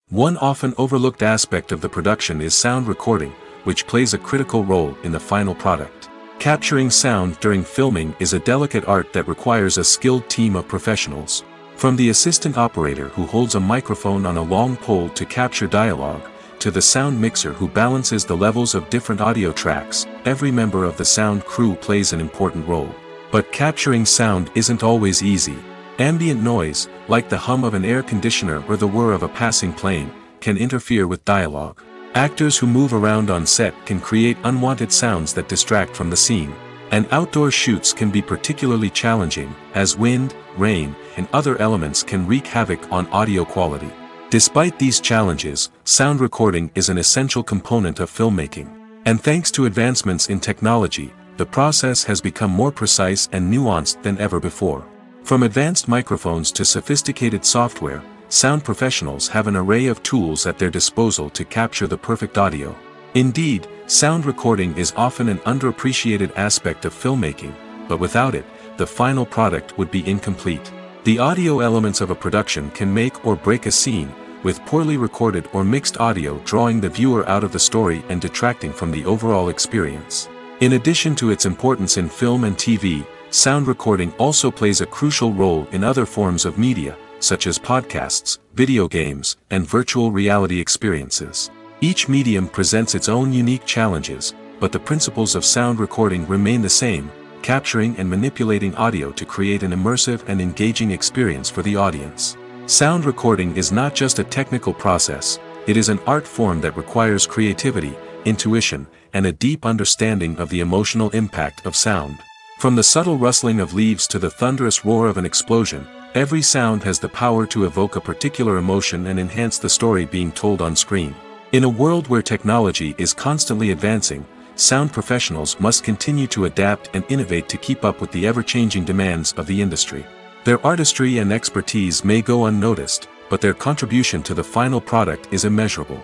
One often overlooked aspect of the production is sound recording, which plays a critical role in the final product. Capturing sound during filming is a delicate art that requires a skilled team of professionals. From the assistant operator who holds a microphone on a long pole to capture dialogue, to the sound mixer who balances the levels of different audio tracks, every member of the sound crew plays an important role. But capturing sound isn't always easy. Ambient noise, like the hum of an air conditioner or the whir of a passing plane, can interfere with dialogue. Actors who move around on set can create unwanted sounds that distract from the scene. And outdoor shoots can be particularly challenging, as wind, rain, and other elements can wreak havoc on audio quality. Despite these challenges, sound recording is an essential component of filmmaking. And thanks to advancements in technology, the process has become more precise and nuanced than ever before. From advanced microphones to sophisticated software, sound professionals have an array of tools at their disposal to capture the perfect audio. Indeed, sound recording is often an underappreciated aspect of filmmaking, but without it, the final product would be incomplete. The audio elements of a production can make or break a scene, with poorly recorded or mixed audio drawing the viewer out of the story and detracting from the overall experience. In addition to its importance in film and TV, sound recording also plays a crucial role in other forms of media, such as podcasts, video games, and virtual reality experiences. Each medium presents its own unique challenges, but the principles of sound recording remain the same, capturing and manipulating audio to create an immersive and engaging experience for the audience. Sound recording is not just a technical process, it is an art form that requires creativity, intuition, and a deep understanding of the emotional impact of sound. From the subtle rustling of leaves to the thunderous roar of an explosion, every sound has the power to evoke a particular emotion and enhance the story being told on screen. In a world where technology is constantly advancing, sound professionals must continue to adapt and innovate to keep up with the ever-changing demands of the industry. Their artistry and expertise may go unnoticed, but their contribution to the final product is immeasurable.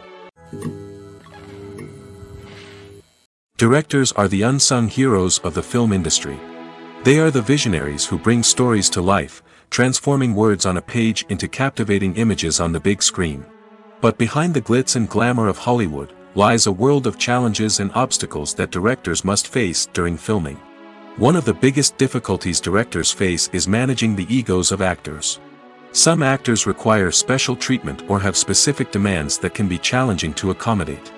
Directors are the unsung heroes of the film industry. They are the visionaries who bring stories to life, transforming words on a page into captivating images on the big screen. But behind the glitz and glamour of Hollywood, lies a world of challenges and obstacles that directors must face during filming. One of the biggest difficulties directors face is managing the egos of actors. Some actors require special treatment or have specific demands that can be challenging to accommodate.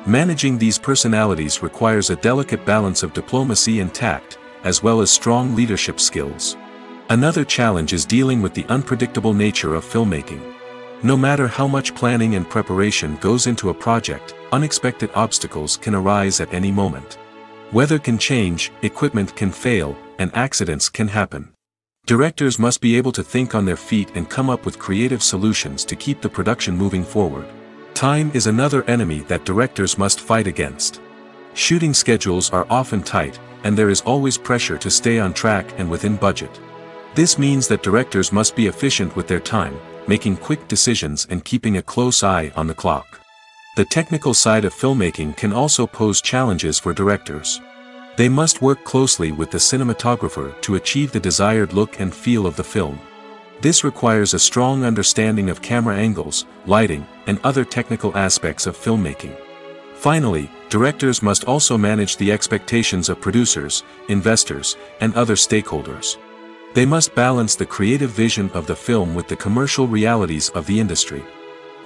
Managing these personalities requires a delicate balance of diplomacy and tact, as well as strong leadership skills. Another challenge is dealing with the unpredictable nature of filmmaking. No matter how much planning and preparation goes into a project, unexpected obstacles can arise at any moment. Weather can change, equipment can fail, and accidents can happen. Directors must be able to think on their feet and come up with creative solutions to keep the production moving forward. Time is another enemy that directors must fight against. Shooting schedules are often tight, and there is always pressure to stay on track and within budget. This means that directors must be efficient with their time, making quick decisions and keeping a close eye on the clock. The technical side of filmmaking can also pose challenges for directors. They must work closely with the cinematographer to achieve the desired look and feel of the film. This requires a strong understanding of camera angles, lighting, and other technical aspects of filmmaking. Finally, directors must also manage the expectations of producers, investors, and other stakeholders. They must balance the creative vision of the film with the commercial realities of the industry.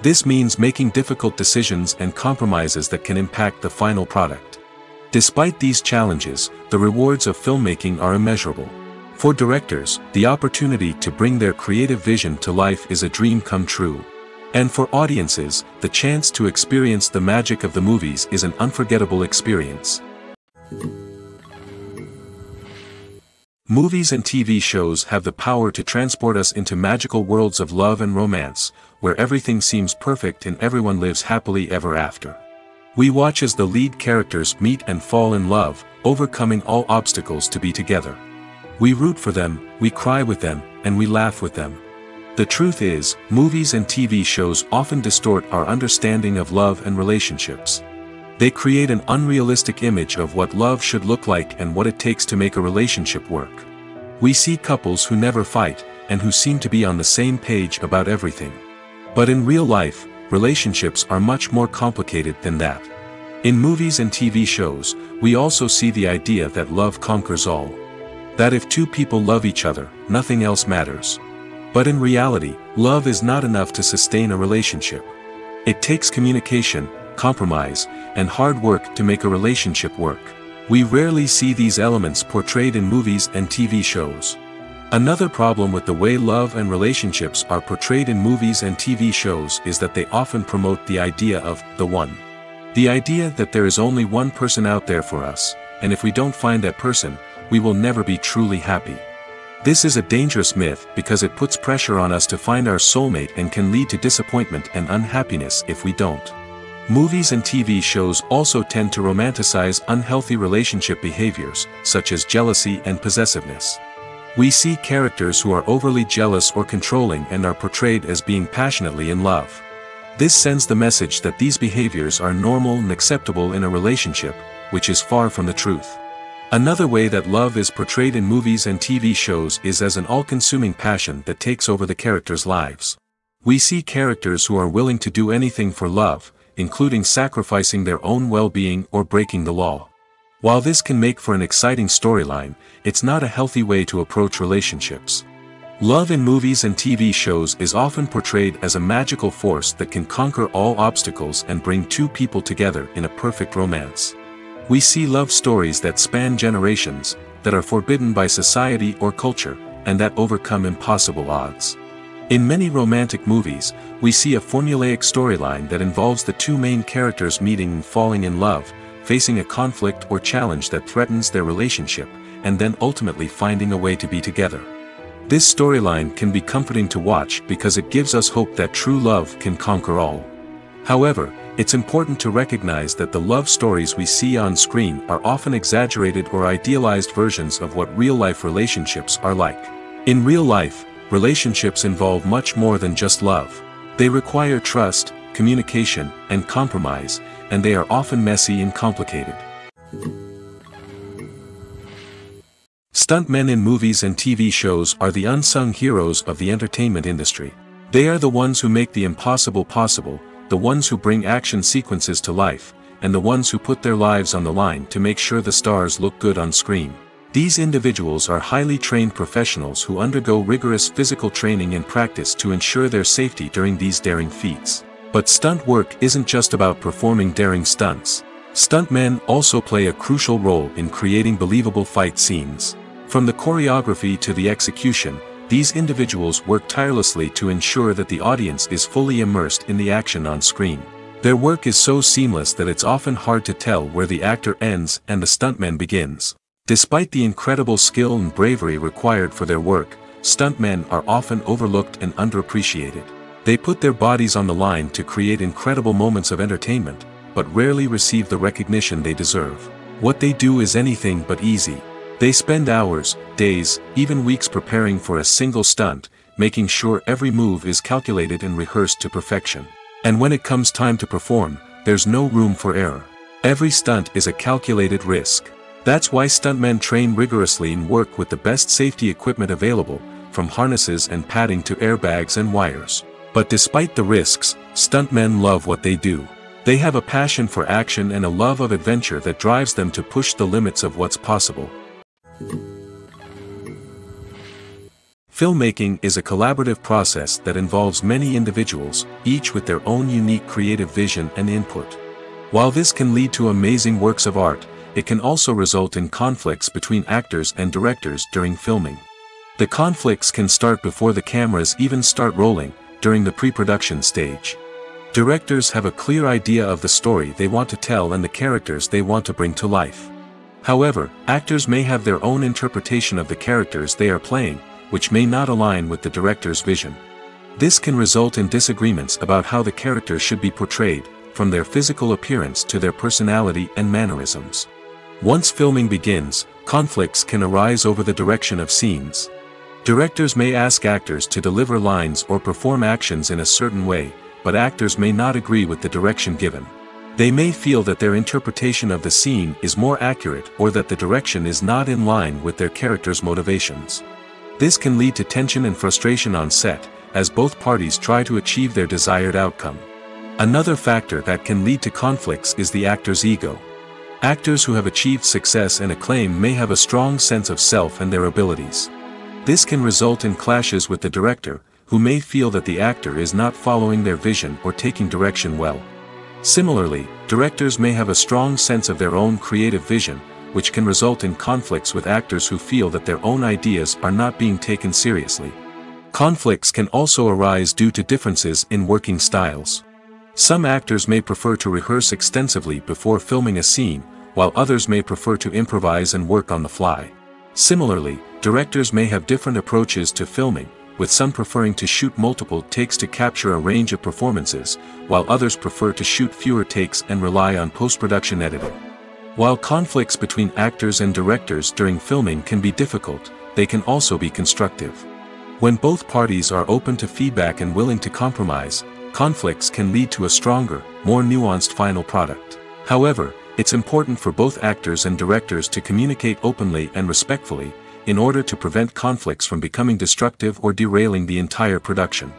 This means making difficult decisions and compromises that can impact the final product. Despite these challenges, the rewards of filmmaking are immeasurable. For directors, the opportunity to bring their creative vision to life is a dream come true. And for audiences, the chance to experience the magic of the movies is an unforgettable experience. Movies and TV shows have the power to transport us into magical worlds of love and romance, where everything seems perfect and everyone lives happily ever after. We watch as the lead characters meet and fall in love, overcoming all obstacles to be together. We root for them, we cry with them, and we laugh with them. The truth is, movies and TV shows often distort our understanding of love and relationships. They create an unrealistic image of what love should look like and what it takes to make a relationship work. We see couples who never fight, and who seem to be on the same page about everything. But in real life, relationships are much more complicated than that. In movies and TV shows, we also see the idea that love conquers all. That if two people love each other, nothing else matters. But in reality, love is not enough to sustain a relationship. It takes communication, compromise, and hard work to make a relationship work. We rarely see these elements portrayed in movies and TV shows. Another problem with the way love and relationships are portrayed in movies and TV shows is that they often promote the idea of the one. The idea that there is only one person out there for us, and if we don't find that person, we will never be truly happy. This is a dangerous myth because it puts pressure on us to find our soulmate and can lead to disappointment and unhappiness if we don't. Movies and TV shows also tend to romanticize unhealthy relationship behaviors, such as jealousy and possessiveness. We see characters who are overly jealous or controlling and are portrayed as being passionately in love. This sends the message that these behaviors are normal and acceptable in a relationship, which is far from the truth. Another way that love is portrayed in movies and TV shows is as an all-consuming passion that takes over the characters' lives. We see characters who are willing to do anything for love, including sacrificing their own well-being or breaking the law. While this can make for an exciting storyline, it's not a healthy way to approach relationships. Love in movies and TV shows is often portrayed as a magical force that can conquer all obstacles and bring two people together in a perfect romance. We see love stories that span generations, that are forbidden by society or culture, and that overcome impossible odds. In many romantic movies, we see a formulaic storyline that involves the two main characters meeting and falling in love, facing a conflict or challenge that threatens their relationship, and then ultimately finding a way to be together. This storyline can be comforting to watch because it gives us hope that true love can conquer all. However, it's important to recognize that the love stories we see on screen are often exaggerated or idealized versions of what real-life relationships are like. In real life, relationships involve much more than just love. They require trust, communication, and compromise, and they are often messy and complicated. Stuntmen in movies and TV shows are the unsung heroes of the entertainment industry. They are the ones who make the impossible possible, the ones who bring action sequences to life, and the ones who put their lives on the line to make sure the stars look good on screen. These individuals are highly trained professionals who undergo rigorous physical training and practice to ensure their safety during these daring feats. But stunt work isn't just about performing daring stunts. Stuntmen also play a crucial role in creating believable fight scenes. From the choreography to the execution, these individuals work tirelessly to ensure that the audience is fully immersed in the action on screen. Their work is so seamless that it's often hard to tell where the actor ends and the stuntman begins. Despite the incredible skill and bravery required for their work, stuntmen are often overlooked and underappreciated. They put their bodies on the line to create incredible moments of entertainment, but rarely receive the recognition they deserve. What they do is anything but easy. They spend hours, days, even weeks preparing for a single stunt, making sure every move is calculated and rehearsed to perfection. And when it comes time to perform, there's no room for error. Every stunt is a calculated risk. That's why stuntmen train rigorously and work with the best safety equipment available, from harnesses and padding to airbags and wires. But despite the risks, stuntmen love what they do. They have a passion for action and a love of adventure that drives them to push the limits of what's possible. Filmmaking is a collaborative process that involves many individuals, each with their own unique creative vision and input. While this can lead to amazing works of art, it can also result in conflicts between actors and directors during filming. The conflicts can start before the cameras even start rolling, during the pre-production stage. Directors have a clear idea of the story they want to tell and the characters they want to bring to life. However, actors may have their own interpretation of the characters they are playing, which may not align with the director's vision. This can result in disagreements about how the characters should be portrayed, from their physical appearance to their personality and mannerisms. Once filming begins, conflicts can arise over the direction of scenes. Directors may ask actors to deliver lines or perform actions in a certain way, but actors may not agree with the direction given. They may feel that their interpretation of the scene is more accurate or that the direction is not in line with their character's motivations. This can lead to tension and frustration on set, as both parties try to achieve their desired outcome. Another factor that can lead to conflicts is the actor's ego. Actors who have achieved success and acclaim may have a strong sense of self and their abilities. This can result in clashes with the director, who may feel that the actor is not following their vision or taking direction well. Similarly, directors may have a strong sense of their own creative vision, which can result in conflicts with actors who feel that their own ideas are not being taken seriously. Conflicts can also arise due to differences in working styles. Some actors may prefer to rehearse extensively before filming a scene, while others may prefer to improvise and work on the fly. Similarly, directors may have different approaches to filming, with some preferring to shoot multiple takes to capture a range of performances, while others prefer to shoot fewer takes and rely on post-production editing. While conflicts between actors and directors during filming can be difficult, they can also be constructive. When both parties are open to feedback and willing to compromise, conflicts can lead to a stronger, more nuanced final product. However, it's important for both actors and directors to communicate openly and respectfully, in order to prevent conflicts from becoming destructive or derailing the entire production.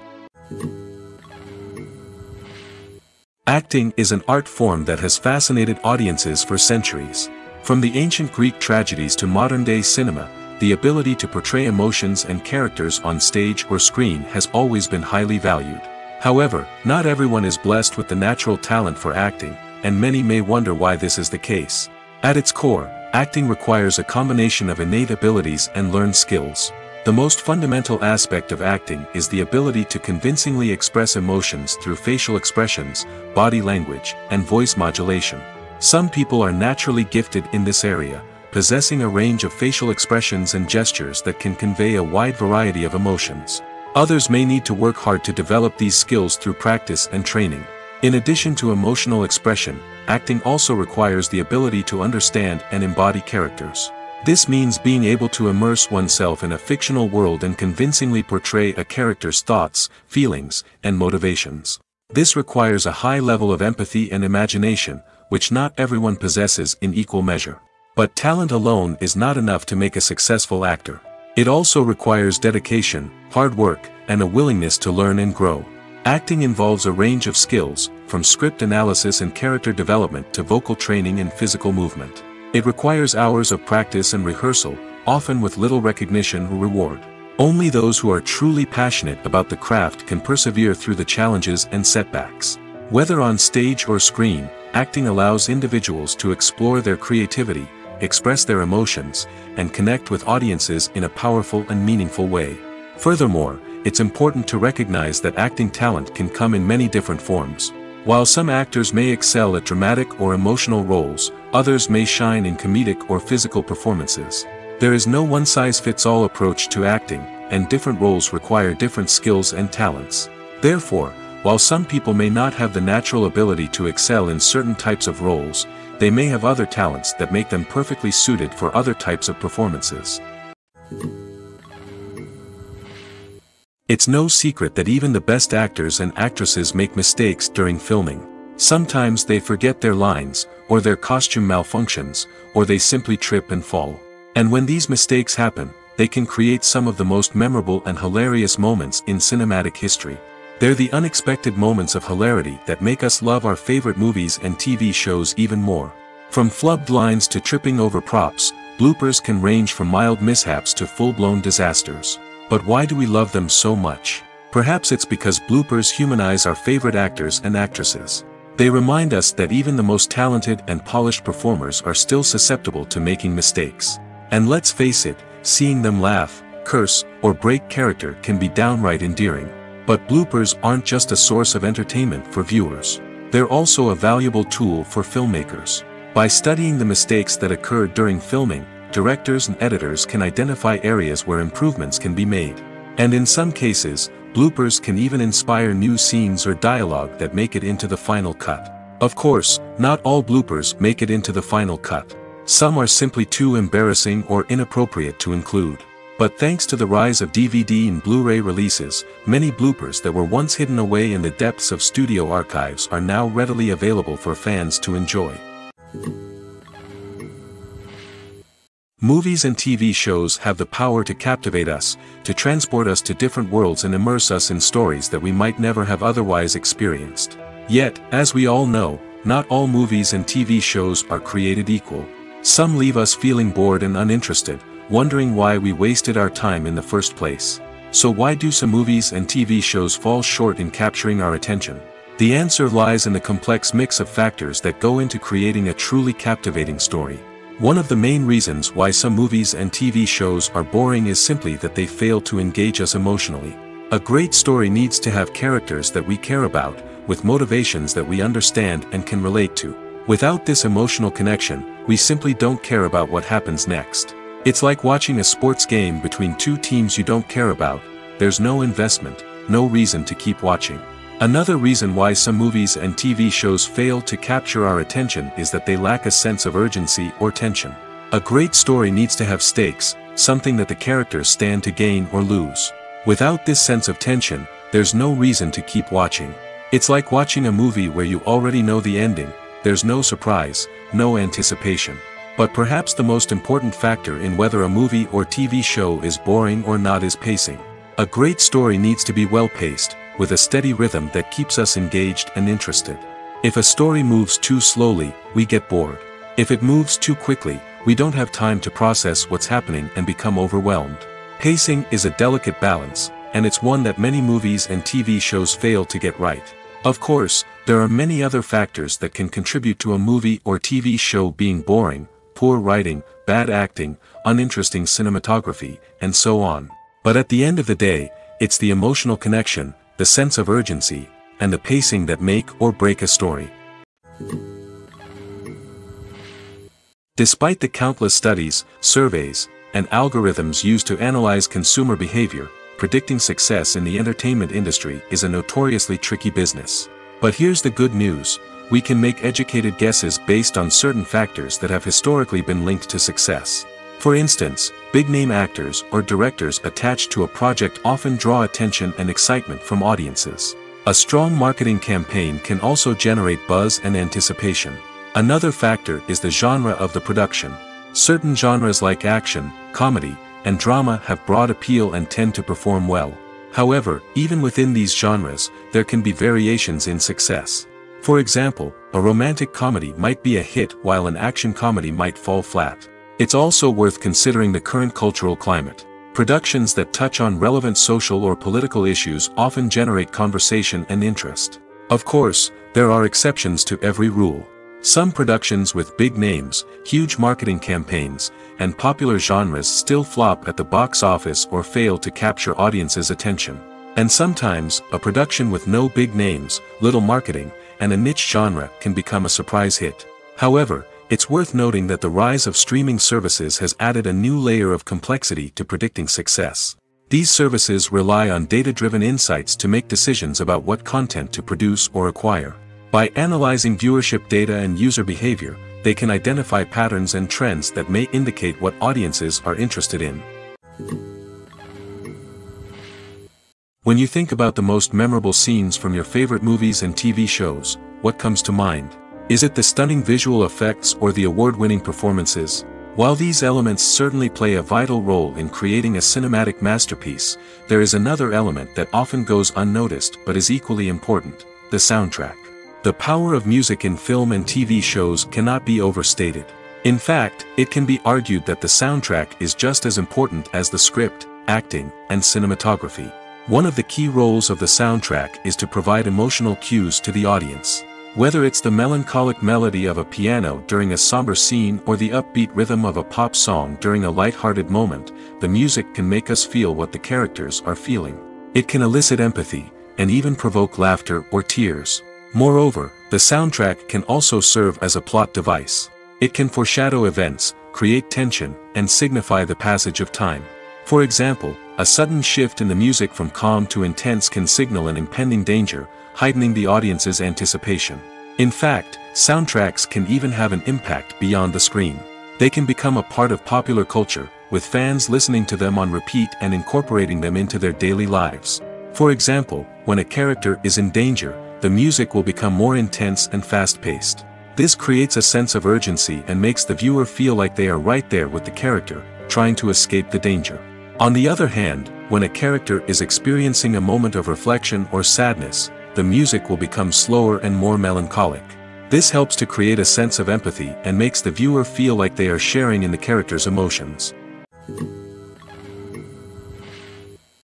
Acting is an art form that has fascinated audiences for centuries. From the ancient Greek tragedies to modern-day cinema, the ability to portray emotions and characters on stage or screen has always been highly valued. However, not everyone is blessed with the natural talent for acting, and many may wonder why this is the case. At its core, acting requires a combination of innate abilities and learned skills. The most fundamental aspect of acting is the ability to convincingly express emotions through facial expressions, body language, and voice modulation. Some people are naturally gifted in this area, possessing a range of facial expressions and gestures that can convey a wide variety of emotions. Others may need to work hard to develop these skills through practice and training. In addition to emotional expression, acting also requires the ability to understand and embody characters. This means being able to immerse oneself in a fictional world and convincingly portray a character's thoughts, feelings, and motivations. This requires a high level of empathy and imagination, which not everyone possesses in equal measure. But talent alone is not enough to make a successful actor. It also requires dedication, hard work, and a willingness to learn and grow. Acting involves a range of skills, from script analysis and character development to vocal training and physical movement. It requires hours of practice and rehearsal, often with little recognition or reward. Only those who are truly passionate about the craft can persevere through the challenges and setbacks. Whether on stage or screen, acting allows individuals to explore their creativity, express their emotions, and connect with audiences in a powerful and meaningful way. Furthermore, it's important to recognize that acting talent can come in many different forms. While some actors may excel at dramatic or emotional roles, others may shine in comedic or physical performances. There is no one-size-fits-all approach to acting, and different roles require different skills and talents. Therefore, while some people may not have the natural ability to excel in certain types of roles, they may have other talents that make them perfectly suited for other types of performances. It's no secret that even the best actors and actresses make mistakes during filming. Sometimes they forget their lines, or their costume malfunctions, or they simply trip and fall. And when these mistakes happen, they can create some of the most memorable and hilarious moments in cinematic history. They're the unexpected moments of hilarity that make us love our favorite movies and TV shows even more. From flubbed lines to tripping over props, bloopers can range from mild mishaps to full-blown disasters. But why do we love them so much? Perhaps it's because bloopers humanize our favorite actors and actresses. They remind us that even the most talented and polished performers are still susceptible to making mistakes. And let's face it, seeing them laugh, curse, or break character can be downright endearing. But bloopers aren't just a source of entertainment for viewers. They're also a valuable tool for filmmakers. By studying the mistakes that occurred during filming, directors and editors can identify areas where improvements can be made. And in some cases, bloopers can even inspire new scenes or dialogue that make it into the final cut. Of course, not all bloopers make it into the final cut. Some are simply too embarrassing or inappropriate to include. But thanks to the rise of DVD and Blu-ray releases, many bloopers that were once hidden away in the depths of studio archives are now readily available for fans to enjoy. Movies and TV shows have the power to captivate us, to transport us to different worlds and immerse us in stories that we might never have otherwise experienced. Yet, as we all know, not all movies and TV shows are created equal. Some leave us feeling bored and uninterested, wondering why we wasted our time in the first place. So why do some movies and TV shows fall short in capturing our attention? The answer lies in the complex mix of factors that go into creating a truly captivating story. One of the main reasons why some movies and TV shows are boring is simply that they fail to engage us emotionally. A great story needs to have characters that we care about, with motivations that we understand and can relate to. Without this emotional connection, we simply don't care about what happens next. It's like watching a sports game between two teams you don't care about. There's no investment, no reason to keep watching. Another reason why some movies and TV shows fail to capture our attention is that they lack a sense of urgency or tension. A great story needs to have stakes, something that the characters stand to gain or lose. Without this sense of tension, there's no reason to keep watching. It's like watching a movie where you already know the ending. There's no surprise, no anticipation. But perhaps the most important factor in whether a movie or TV show is boring or not is pacing. A great story needs to be well-paced, with a steady rhythm that keeps us engaged and interested. If a story moves too slowly, we get bored. If it moves too quickly, we don't have time to process what's happening and become overwhelmed. Pacing is a delicate balance, and it's one that many movies and TV shows fail to get right. Of course, there are many other factors that can contribute to a movie or TV show being boring: poor writing, bad acting, uninteresting cinematography, and so on. But at the end of the day, it's the emotional connection, the sense of urgency, and the pacing that make or break a story. Despite the countless studies, surveys, and algorithms used to analyze consumer behavior, predicting success in the entertainment industry is a notoriously tricky business. But here's the good news: we can make educated guesses based on certain factors that have historically been linked to success. For instance, big-name actors or directors attached to a project often draw attention and excitement from audiences. A strong marketing campaign can also generate buzz and anticipation. Another factor is the genre of the production. Certain genres like action, comedy, and drama have broad appeal and tend to perform well. However, even within these genres, there can be variations in success. For example, a romantic comedy might be a hit while an action comedy might fall flat. It's also worth considering the current cultural climate. Productions that touch on relevant social or political issues often generate conversation and interest. Of course, there are exceptions to every rule. Some productions with big names, huge marketing campaigns, and popular genres still flop at the box office or fail to capture audiences' attention. And sometimes, a production with no big names, little marketing, and a niche genre can become a surprise hit. However, it's worth noting that the rise of streaming services has added a new layer of complexity to predicting success. These services rely on data-driven insights to make decisions about what content to produce or acquire. By analyzing viewership data and user behavior, they can identify patterns and trends that may indicate what audiences are interested in. When you think about the most memorable scenes from your favorite movies and TV shows, what comes to mind? Is it the stunning visual effects or the award-winning performances? While these elements certainly play a vital role in creating a cinematic masterpiece, there is another element that often goes unnoticed but is equally important: the soundtrack. The power of music in film and TV shows cannot be overstated. In fact, it can be argued that the soundtrack is just as important as the script, acting, and cinematography. One of the key roles of the soundtrack is to provide emotional cues to the audience. Whether it's the melancholic melody of a piano during a somber scene or the upbeat rhythm of a pop song during a light-hearted moment, the music can make us feel what the characters are feeling. It can elicit empathy, and even provoke laughter or tears. Moreover, the soundtrack can also serve as a plot device. It can foreshadow events, create tension, and signify the passage of time. For example, a sudden shift in the music from calm to intense can signal an impending danger, heightening the audience's anticipation. In fact, soundtracks can even have an impact beyond the screen. They can become a part of popular culture, with fans listening to them on repeat and incorporating them into their daily lives. For example, when a character is in danger, the music will become more intense and fast-paced. This creates a sense of urgency and makes the viewer feel like they are right there with the character, trying to escape the danger. On the other hand, when a character is experiencing a moment of reflection or sadness, the music will become slower and more melancholic. This helps to create a sense of empathy and makes the viewer feel like they are sharing in the character's emotions.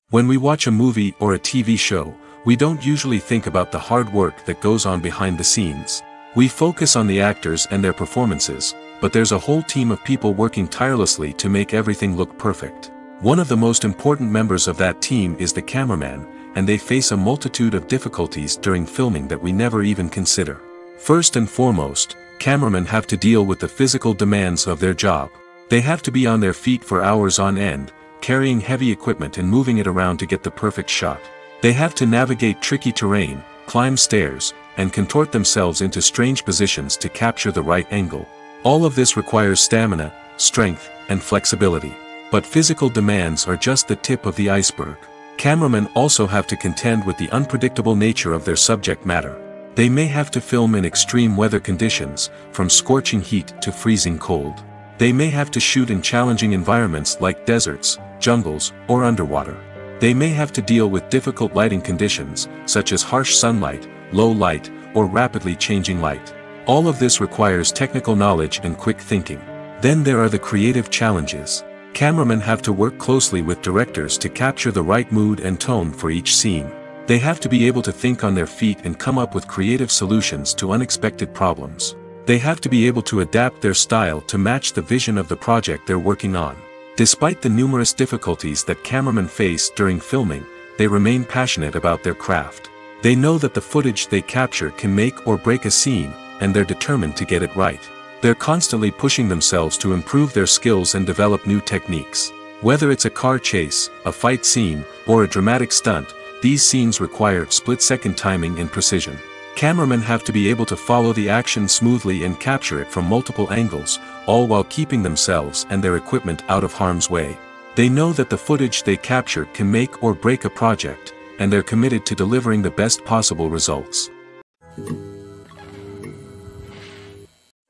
When we watch a movie or a TV show, we don't usually think about the hard work that goes on behind the scenes. We focus on the actors and their performances, but there's a whole team of people working tirelessly to make everything look perfect. One of the most important members of that team is the cameraman, and they face a multitude of difficulties during filming that we never even consider. First and foremost, cameramen have to deal with the physical demands of their job. They have to be on their feet for hours on end, carrying heavy equipment and moving it around to get the perfect shot. They have to navigate tricky terrain, climb stairs, and contort themselves into strange positions to capture the right angle. All of this requires stamina, strength, and flexibility. But physical demands are just the tip of the iceberg. Cameramen also have to contend with the unpredictable nature of their subject matter. They may have to film in extreme weather conditions, from scorching heat to freezing cold. They may have to shoot in challenging environments like deserts, jungles, or underwater. They may have to deal with difficult lighting conditions, such as harsh sunlight, low light, or rapidly changing light. All of this requires technical knowledge and quick thinking. Then there are the creative challenges. Cameramen have to work closely with directors to capture the right mood and tone for each scene. They have to be able to think on their feet and come up with creative solutions to unexpected problems. They have to be able to adapt their style to match the vision of the project they're working on. Despite the numerous difficulties that cameramen face during filming, they remain passionate about their craft. They know that the footage they capture can make or break a scene, and they're determined to get it right. They're constantly pushing themselves to improve their skills and develop new techniques. Whether it's a car chase, a fight scene, or a dramatic stunt, these scenes require split-second timing and precision. Cameramen have to be able to follow the action smoothly and capture it from multiple angles, all while keeping themselves and their equipment out of harm's way. They know that the footage they capture can make or break a project, and they're committed to delivering the best possible results.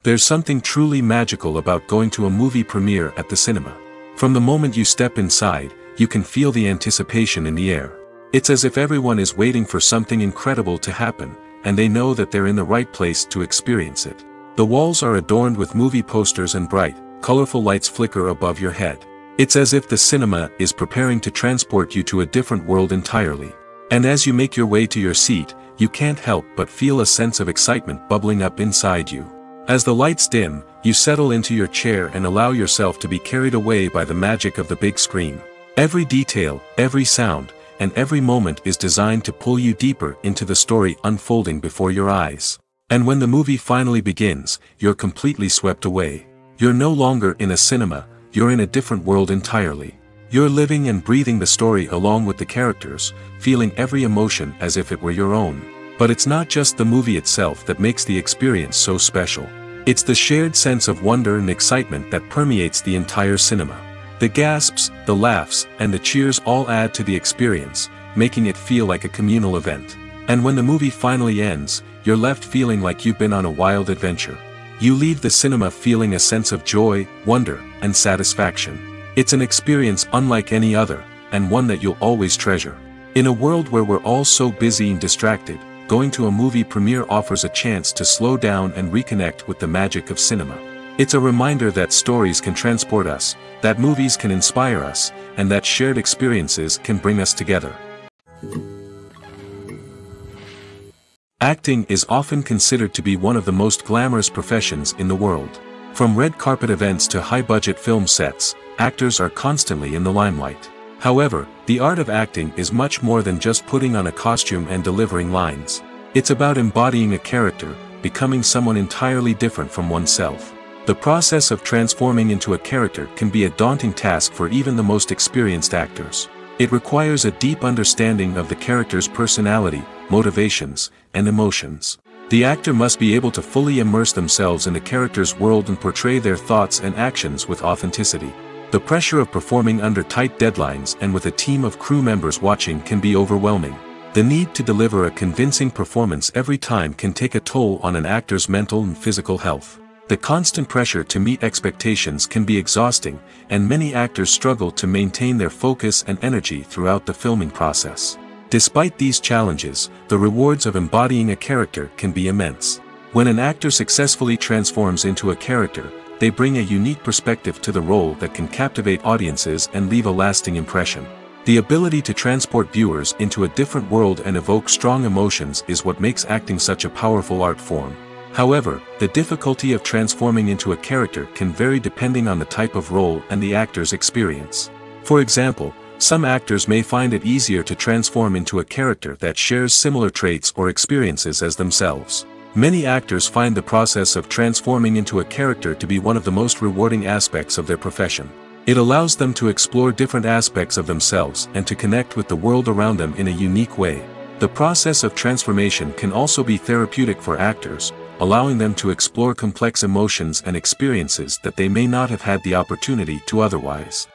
There's something truly magical about going to a movie premiere at the cinema. From the moment you step inside, you can feel the anticipation in the air. It's as if everyone is waiting for something incredible to happen, and they know that they're in the right place to experience it. The walls are adorned with movie posters and bright, colorful lights flicker above your head. It's as if the cinema is preparing to transport you to a different world entirely. And as you make your way to your seat, you can't help but feel a sense of excitement bubbling up inside you. As the lights dim, you settle into your chair and allow yourself to be carried away by the magic of the big screen. Every detail, every sound, and every moment is designed to pull you deeper into the story unfolding before your eyes. And when the movie finally begins, you're completely swept away. You're no longer in a cinema, you're in a different world entirely. You're living and breathing the story along with the characters, feeling every emotion as if it were your own. But it's not just the movie itself that makes the experience so special. It's the shared sense of wonder and excitement that permeates the entire cinema. The gasps, the laughs, and the cheers all add to the experience, making it feel like a communal event. And when the movie finally ends, you're left feeling like you've been on a wild adventure. You leave the cinema feeling a sense of joy, wonder, and satisfaction. It's an experience unlike any other, and one that you'll always treasure. In a world where we're all so busy and distracted, going to a movie premiere offers a chance to slow down and reconnect with the magic of cinema. It's a reminder that stories can transport us, that movies can inspire us, and that shared experiences can bring us together. Acting is often considered to be one of the most glamorous professions in the world. From red carpet events to high-budget film sets, actors are constantly in the limelight. However, the art of acting is much more than just putting on a costume and delivering lines. It's about embodying a character, becoming someone entirely different from oneself. The process of transforming into a character can be a daunting task for even the most experienced actors. It requires a deep understanding of the character's personality, motivations, and emotions. The actor must be able to fully immerse themselves in the character's world and portray their thoughts and actions with authenticity. The pressure of performing under tight deadlines and with a team of crew members watching can be overwhelming. The need to deliver a convincing performance every time can take a toll on an actor's mental and physical health. The constant pressure to meet expectations can be exhausting, and many actors struggle to maintain their focus and energy throughout the filming process. Despite these challenges, the rewards of embodying a character can be immense. When an actor successfully transforms into a character, they bring a unique perspective to the role that can captivate audiences and leave a lasting impression. The ability to transport viewers into a different world and evoke strong emotions is what makes acting such a powerful art form. However, the difficulty of transforming into a character can vary depending on the type of role and the actor's experience. For example, Some actors may find it easier to transform into a character that shares similar traits or experiences as themselves. Many actors find the process of transforming into a character to be one of the most rewarding aspects of their profession. It allows them to explore different aspects of themselves and to connect with the world around them in a unique way. The process of transformation can also be therapeutic for actors, allowing them to explore complex emotions and experiences that they may not have had the opportunity to otherwise.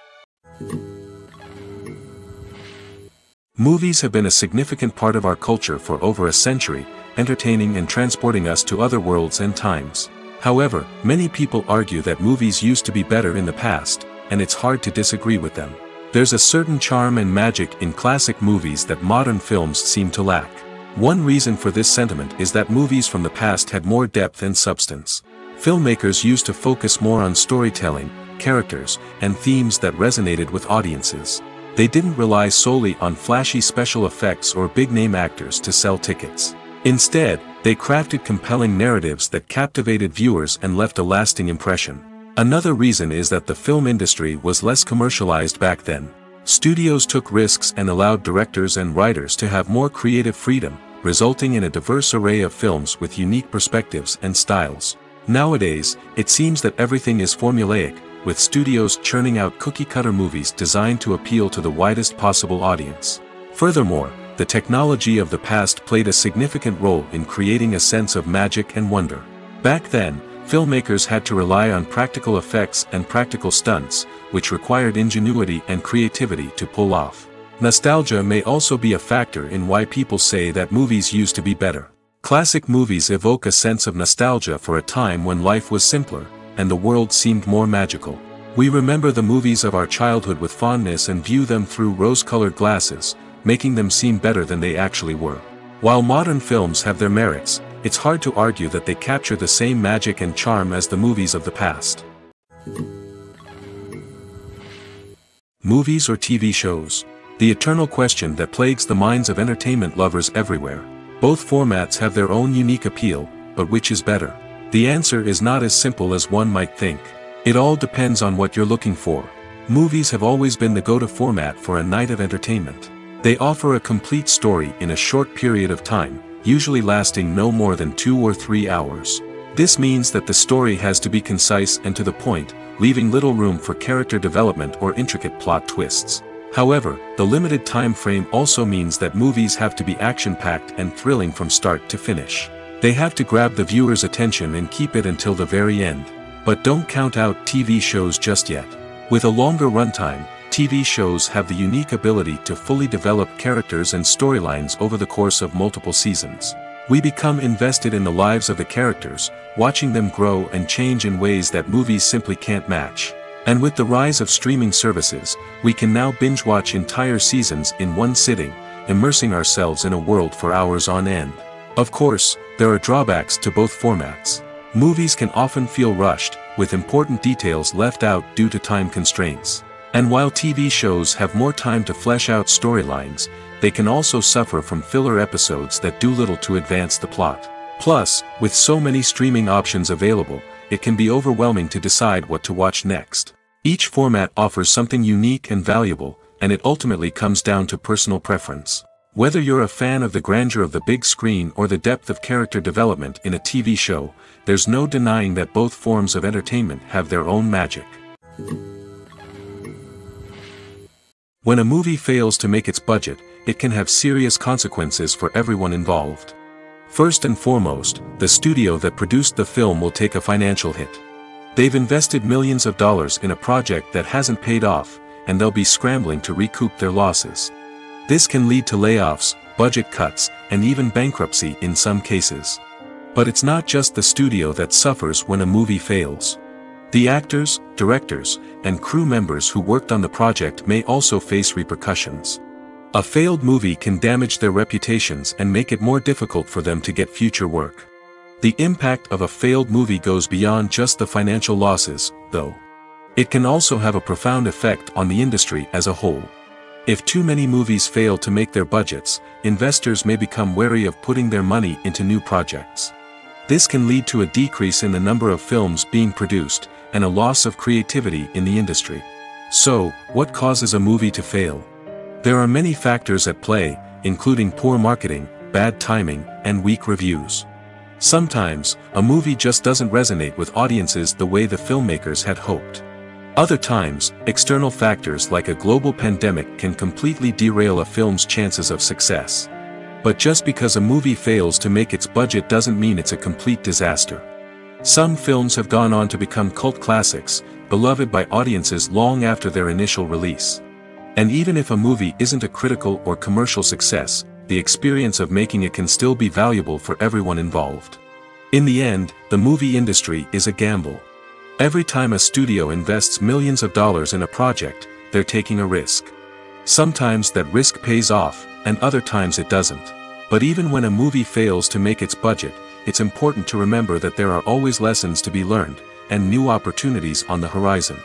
Movies have been a significant part of our culture for over a century, entertaining and transporting us to other worlds and times. However, many people argue that movies used to be better in the past, and it's hard to disagree with them. There's a certain charm and magic in classic movies that modern films seem to lack. One reason for this sentiment is that movies from the past had more depth and substance. Filmmakers used to focus more on storytelling, characters, and themes that resonated with audiences. They didn't rely solely on flashy special effects or big-name actors to sell tickets. Instead, they crafted compelling narratives that captivated viewers and left a lasting impression. Another reason is that the film industry was less commercialized back then. Studios took risks and allowed directors and writers to have more creative freedom, resulting in a diverse array of films with unique perspectives and styles. Nowadays, it seems that everything is formulaic, with studios churning out cookie-cutter movies designed to appeal to the widest possible audience. Furthermore, the technology of the past played a significant role in creating a sense of magic and wonder. Back then, filmmakers had to rely on practical effects and practical stunts, which required ingenuity and creativity to pull off. Nostalgia may also be a factor in why people say that movies used to be better. Classic movies evoke a sense of nostalgia for a time when life was simpler, and the world seemed more magical. We remember the movies of our childhood with fondness and view them through rose-colored glasses, making them seem better than they actually were. While modern films have their merits, it's hard to argue that they capture the same magic and charm as the movies of the past. Movies or TV shows? The eternal question that plagues the minds of entertainment lovers everywhere. Both formats have their own unique appeal, but which is better? The answer is not as simple as one might think. It all depends on what you're looking for. Movies have always been the go-to format for a night of entertainment. They offer a complete story in a short period of time, usually lasting no more than 2 or 3 hours. This means that the story has to be concise and to the point, leaving little room for character development or intricate plot twists. However, the limited time frame also means that movies have to be action-packed and thrilling from start to finish. They have to grab the viewer's attention and keep it until the very end. But don't count out TV shows just yet. With a longer runtime, TV shows have the unique ability to fully develop characters and storylines over the course of multiple seasons. We become invested in the lives of the characters, watching them grow and change in ways that movies simply can't match. And with the rise of streaming services, we can now binge-watch entire seasons in one sitting, immersing ourselves in a world for hours on end. Of course, there are drawbacks to both formats. Movies can often feel rushed, with important details left out due to time constraints. And while TV shows have more time to flesh out storylines, they can also suffer from filler episodes that do little to advance the plot. Plus, with so many streaming options available, it can be overwhelming to decide what to watch next. Each format offers something unique and valuable, and it ultimately comes down to personal preference. Whether you're a fan of the grandeur of the big screen or the depth of character development in a TV show, there's no denying that both forms of entertainment have their own magic. When a movie fails to make its budget, it can have serious consequences for everyone involved. First and foremost, the studio that produced the film will take a financial hit. They've invested millions of dollars in a project that hasn't paid off, and they'll be scrambling to recoup their losses. This can lead to layoffs, budget cuts, and even bankruptcy in some cases. But it's not just the studio that suffers when a movie fails. The actors, directors, and crew members who worked on the project may also face repercussions. A failed movie can damage their reputations and make it more difficult for them to get future work. The impact of a failed movie goes beyond just the financial losses, though. It can also have a profound effect on the industry as a whole. If too many movies fail to make their budgets, investors may become wary of putting their money into new projects. This can lead to a decrease in the number of films being produced, and a loss of creativity in the industry. So, what causes a movie to fail? There are many factors at play, including poor marketing, bad timing, and weak reviews. Sometimes, a movie just doesn't resonate with audiences the way the filmmakers had hoped. Other times, external factors like a global pandemic can completely derail a film's chances of success. But just because a movie fails to make its budget doesn't mean it's a complete disaster. Some films have gone on to become cult classics, beloved by audiences long after their initial release. And even if a movie isn't a critical or commercial success, the experience of making it can still be valuable for everyone involved. In the end, the movie industry is a gamble. Every time a studio invests millions of dollars in a project, they're taking a risk. Sometimes that risk pays off, and other times it doesn't. But even when a movie fails to make its budget, it's important to remember that there are always lessons to be learned, and new opportunities on the horizon.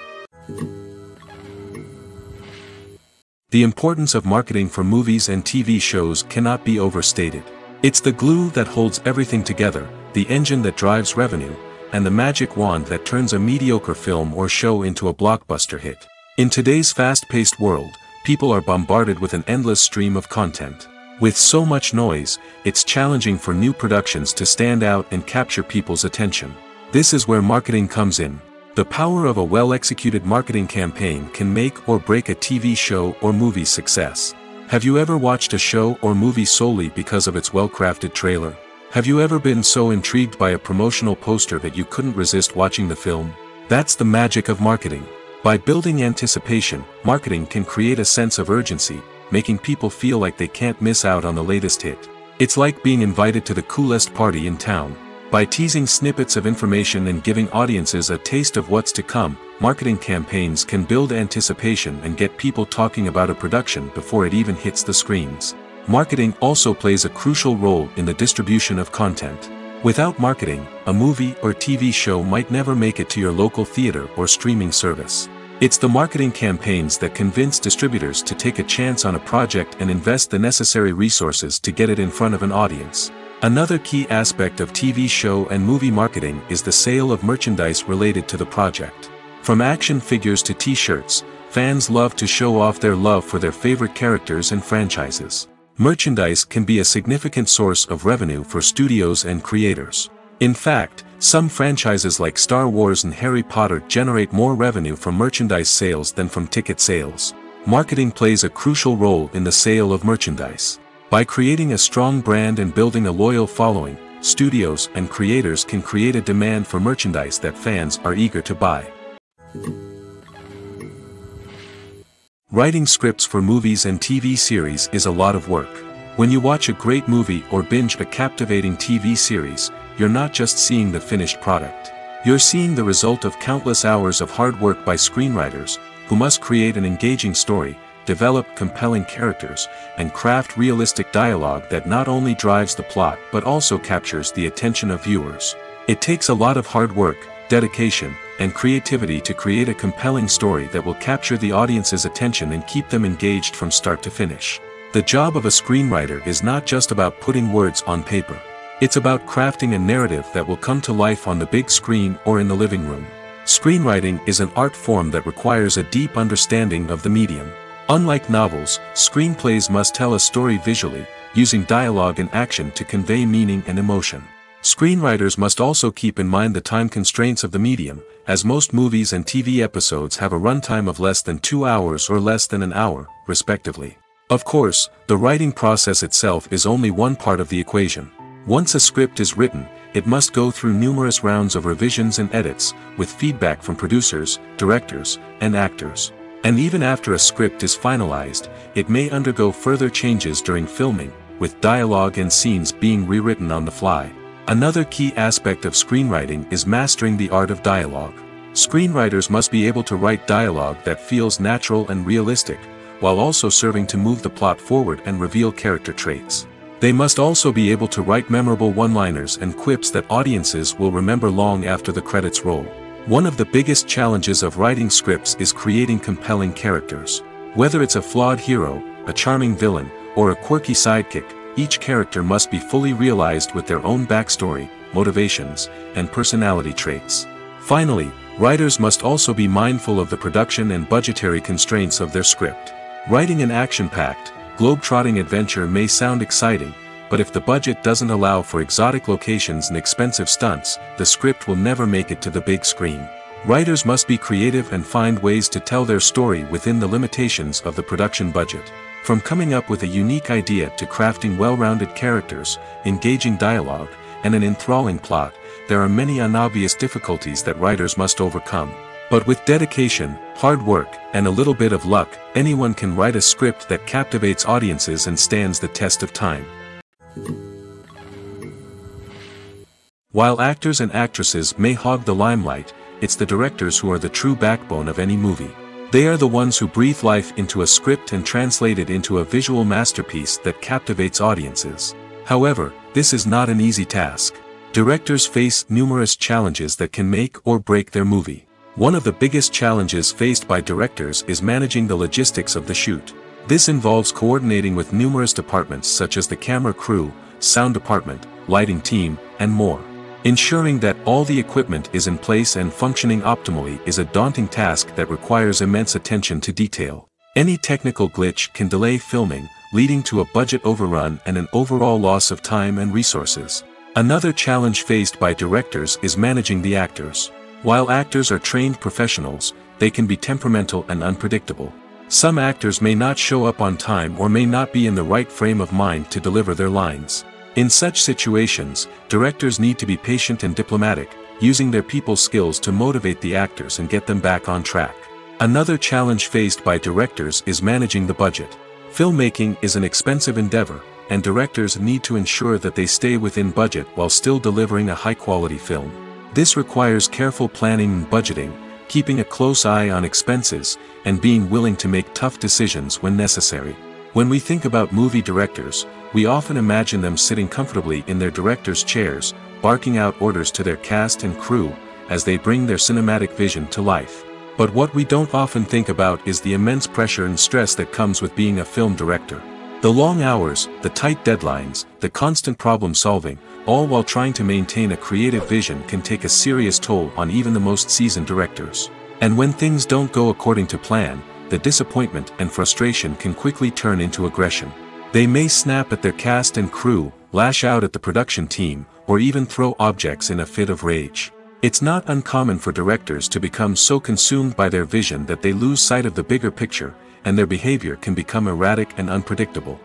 The importance of marketing for movies and TV shows cannot be overstated. It's the glue that holds everything together, the engine that drives revenue, and the magic wand that turns a mediocre film or show into a blockbuster hit. In today's fast-paced world, people are bombarded with an endless stream of content. With so much noise, it's challenging for new productions to stand out and capture people's attention. This is where marketing comes in. The power of a well-executed marketing campaign can make or break a TV show or movie's success. Have you ever watched a show or movie solely because of its well-crafted trailer? Have you ever been so intrigued by a promotional poster that you couldn't resist watching the film? That's the magic of marketing. By building anticipation, marketing can create a sense of urgency, making people feel like they can't miss out on the latest hit. It's like being invited to the coolest party in town. By teasing snippets of information and giving audiences a taste of what's to come, marketing campaigns can build anticipation and get people talking about a production before it even hits the screens. Marketing also plays a crucial role in the distribution of content. Without marketing, a movie or TV show might never make it to your local theater or streaming service. It's the marketing campaigns that convince distributors to take a chance on a project and invest the necessary resources to get it in front of an audience. Another key aspect of TV show and movie marketing is the sale of merchandise related to the project. From action figures to t-shirts, fans love to show off their love for their favorite characters and franchises. Merchandise can be a significant source of revenue for studios and creators. In fact, some franchises like Star Wars and Harry Potter generate more revenue from merchandise sales than from ticket sales. Marketing plays a crucial role in the sale of merchandise. By creating a strong brand and building a loyal following, studios and creators can create a demand for merchandise that fans are eager to buy. Writing scripts for movies and TV series is a lot of work. When you watch a great movie or binge a captivating TV series, you're not just seeing the finished product. You're seeing the result of countless hours of hard work by screenwriters, who must create an engaging story, develop compelling characters, and craft realistic dialogue that not only drives the plot but also captures the attention of viewers. It takes a lot of hard work, dedication, and creativity to create a compelling story that will capture the audience's attention and keep them engaged from start to finish. The job of a screenwriter is not just about putting words on paper. It's about crafting a narrative that will come to life on the big screen or in the living room. Screenwriting is an art form that requires a deep understanding of the medium. Unlike novels, screenplays must tell a story visually, using dialogue and action to convey meaning and emotion. Screenwriters must also keep in mind the time constraints of the medium, as most movies and TV episodes have a runtime of less than 2 hours or less than an hour, respectively. Of course, the writing process itself is only one part of the equation. Once a script is written, it must go through numerous rounds of revisions and edits, with feedback from producers, directors, and actors. And even after a script is finalized, it may undergo further changes during filming, with dialogue and scenes being rewritten on the fly. Another key aspect of screenwriting is mastering the art of dialogue. Screenwriters must be able to write dialogue that feels natural and realistic, while also serving to move the plot forward and reveal character traits. They must also be able to write memorable one-liners and quips that audiences will remember long after the credits roll. One of the biggest challenges of writing scripts is creating compelling characters. Whether it's a flawed hero, a charming villain, or a quirky sidekick, each character must be fully realized with their own backstory, motivations, and personality traits. Finally, writers must also be mindful of the production and budgetary constraints of their script. Writing an action-packed, globe-trotting adventure may sound exciting, but if the budget doesn't allow for exotic locations and expensive stunts, the script will never make it to the big screen. Writers must be creative and find ways to tell their story within the limitations of the production budget. From coming up with a unique idea to crafting well-rounded characters, engaging dialogue, and an enthralling plot, there are many unobvious difficulties that writers must overcome. But with dedication, hard work, and a little bit of luck, anyone can write a script that captivates audiences and stands the test of time. While actors and actresses may hog the limelight, it's the directors who are the true backbone of any movie. They are the ones who breathe life into a script and translate it into a visual masterpiece that captivates audiences. However, this is not an easy task. Directors face numerous challenges that can make or break their movie. One of the biggest challenges faced by directors is managing the logistics of the shoot. This involves coordinating with numerous departments such as the camera crew, sound department, lighting team, and more. Ensuring that all the equipment is in place and functioning optimally is a daunting task that requires immense attention to detail. Any technical glitch can delay filming, leading to a budget overrun and an overall loss of time and resources. Another challenge faced by directors is managing the actors. While actors are trained professionals, they can be temperamental and unpredictable. Some actors may not show up on time or may not be in the right frame of mind to deliver their lines. In such situations, directors need to be patient and diplomatic, using their people skills to motivate the actors and get them back on track. Another challenge faced by directors is managing the budget. Filmmaking is an expensive endeavor, and directors need to ensure that they stay within budget while still delivering a high-quality film. This requires careful planning and budgeting, keeping a close eye on expenses, and being willing to make tough decisions when necessary. When we think about movie directors, we often imagine them sitting comfortably in their director's chairs, barking out orders to their cast and crew, as they bring their cinematic vision to life. But what we don't often think about is the immense pressure and stress that comes with being a film director. The long hours, the tight deadlines, the constant problem solving, all while trying to maintain a creative vision can take a serious toll on even the most seasoned directors. And when things don't go according to plan, the disappointment and frustration can quickly turn into aggression. They may snap at their cast and crew, lash out at the production team, or even throw objects in a fit of rage. It's not uncommon for directors to become so consumed by their vision that they lose sight of the bigger picture, and their behavior can become erratic and unpredictable.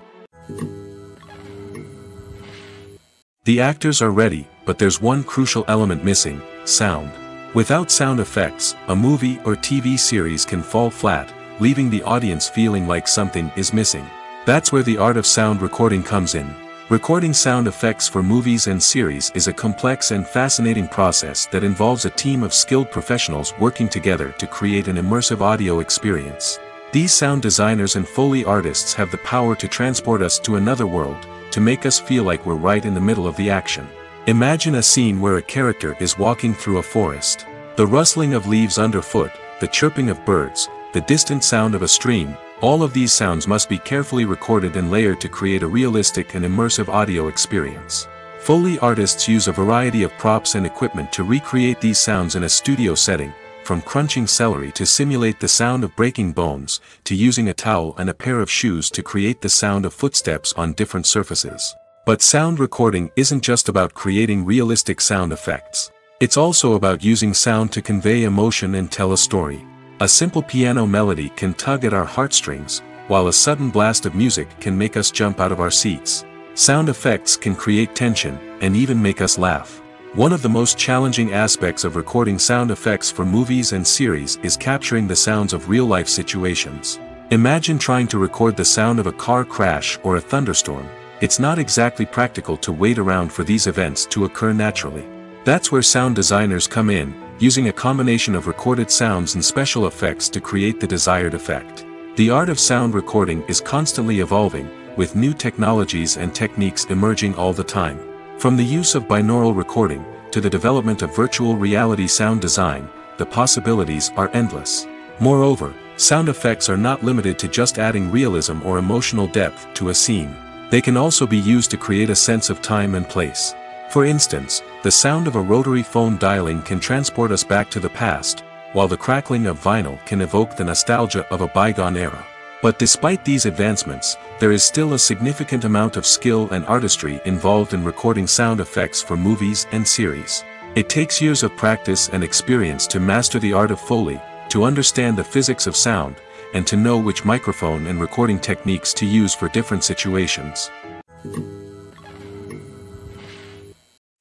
The actors are ready, but there's one crucial element missing: sound. Without sound effects, a movie or TV series can fall flat, leaving the audience feeling like something is missing. That's where the art of sound recording comes in. Recording sound effects for movies and series is a complex and fascinating process that involves a team of skilled professionals working together to create an immersive audio experience. These sound designers and Foley artists have the power to transport us to another world, to make us feel like we're right in the middle of the action. Imagine a scene where a character is walking through a forest. The rustling of leaves underfoot, the chirping of birds, the distant sound of a stream, all of these sounds must be carefully recorded and layered to create a realistic and immersive audio experience. Foley artists use a variety of props and equipment to recreate these sounds in a studio setting, from crunching celery to simulate the sound of breaking bones, to using a towel and a pair of shoes to create the sound of footsteps on different surfaces. But sound recording isn't just about creating realistic sound effects. It's also about using sound to convey emotion and tell a story. A simple piano melody can tug at our heartstrings, while a sudden blast of music can make us jump out of our seats. Sound effects can create tension, and even make us laugh. One of the most challenging aspects of recording sound effects for movies and series is capturing the sounds of real-life situations. Imagine trying to record the sound of a car crash or a thunderstorm. It's not exactly practical to wait around for these events to occur naturally. That's where sound designers come in, using a combination of recorded sounds and special effects to create the desired effect. The art of sound recording is constantly evolving, with new technologies and techniques emerging all the time. From the use of binaural recording, to the development of virtual reality sound design, the possibilities are endless. Moreover, sound effects are not limited to just adding realism or emotional depth to a scene. They can also be used to create a sense of time and place. For instance, the sound of a rotary phone dialing can transport us back to the past, while the crackling of vinyl can evoke the nostalgia of a bygone era. But despite these advancements, there is still a significant amount of skill and artistry involved in recording sound effects for movies and series. It takes years of practice and experience to master the art of Foley, to understand the physics of sound, and to know which microphone and recording techniques to use for different situations.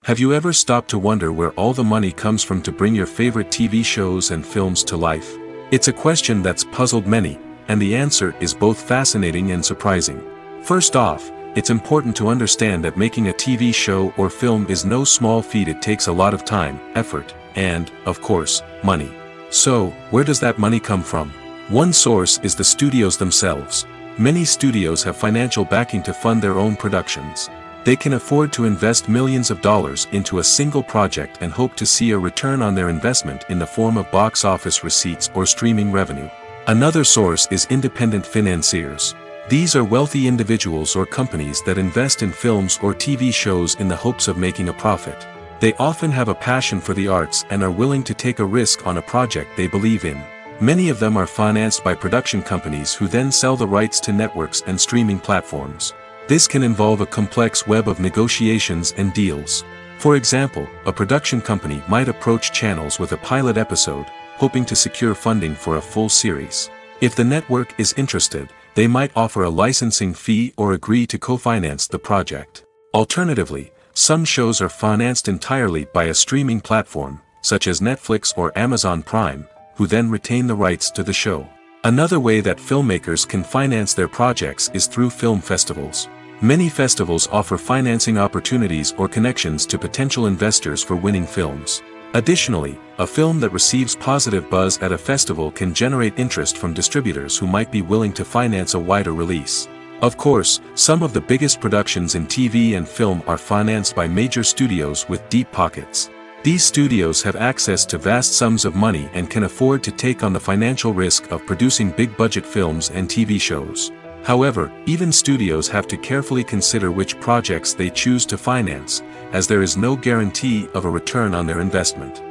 Have you ever stopped to wonder where all the money comes from to bring your favorite TV shows and films to life? It's a question that's puzzled many, and the answer is both fascinating and surprising. First off, it's important to understand that making a TV show or film is no small feat. It takes a lot of time, effort, and, of course, money. So, where does that money come from? One source is the studios themselves. Many studios have financial backing to fund their own productions. They can afford to invest millions of dollars into a single project and hope to see a return on their investment in the form of box office receipts or streaming revenue. Another source is independent financiers. These are wealthy individuals or companies that invest in films or TV shows in the hopes of making a profit. They often have a passion for the arts and are willing to take a risk on a project they believe in. Many of them are financed by production companies who then sell the rights to networks and streaming platforms. This can involve a complex web of negotiations and deals. For example, a production company might approach channels with a pilot episode, hoping to secure funding for a full series. If the network is interested, they might offer a licensing fee or agree to co-finance the project. Alternatively, some shows are financed entirely by a streaming platform, such as Netflix or Amazon Prime, who then retain the rights to the show. Another way that filmmakers can finance their projects is through film festivals. Many festivals offer financing opportunities or connections to potential investors for winning films. Additionally, a film that receives positive buzz at a festival can generate interest from distributors who might be willing to finance a wider release. Of course, some of the biggest productions in TV and film are financed by major studios with deep pockets. These studios have access to vast sums of money and can afford to take on the financial risk of producing big-budget films and TV shows. However, even studios have to carefully consider which projects they choose to finance, as there is no guarantee of a return on their investment.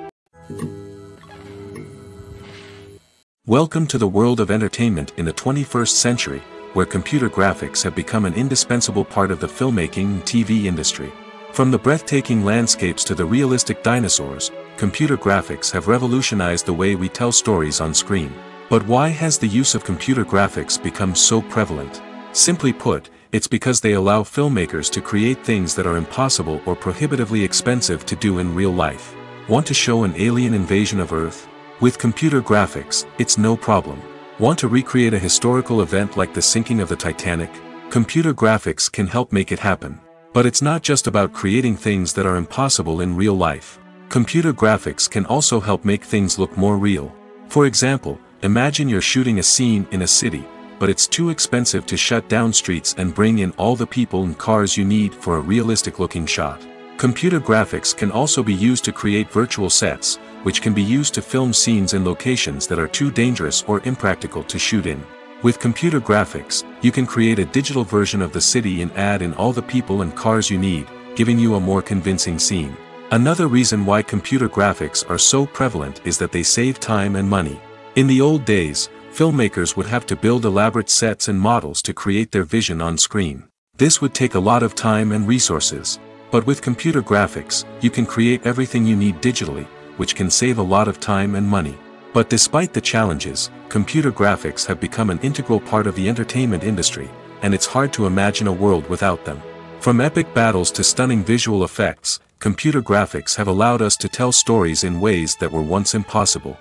Welcome to the world of entertainment in the 21st century, where computer graphics have become an indispensable part of the filmmaking and TV industry. From the breathtaking landscapes to the realistic dinosaurs, computer graphics have revolutionized the way we tell stories on screen. But why has the use of computer graphics become so prevalent? Simply put, it's because they allow filmmakers to create things that are impossible or prohibitively expensive to do in real life. Want to show an alien invasion of Earth? With computer graphics, it's no problem. Want to recreate a historical event like the sinking of the Titanic? Computer graphics can help make it happen. But it's not just about creating things that are impossible in real life. Computer graphics can also help make things look more real. For example, imagine you're shooting a scene in a city, but it's too expensive to shut down streets and bring in all the people and cars you need for a realistic-looking shot. Computer graphics can also be used to create virtual sets, which can be used to film scenes in locations that are too dangerous or impractical to shoot in. With computer graphics, you can create a digital version of the city and add in all the people and cars you need, giving you a more convincing scene. Another reason why computer graphics are so prevalent is that they save time and money. In the old days, filmmakers would have to build elaborate sets and models to create their vision on screen. This would take a lot of time and resources. But with computer graphics, you can create everything you need digitally, which can save a lot of time and money. But despite the challenges, computer graphics have become an integral part of the entertainment industry, and it's hard to imagine a world without them. From epic battles to stunning visual effects, computer graphics have allowed us to tell stories in ways that were once impossible.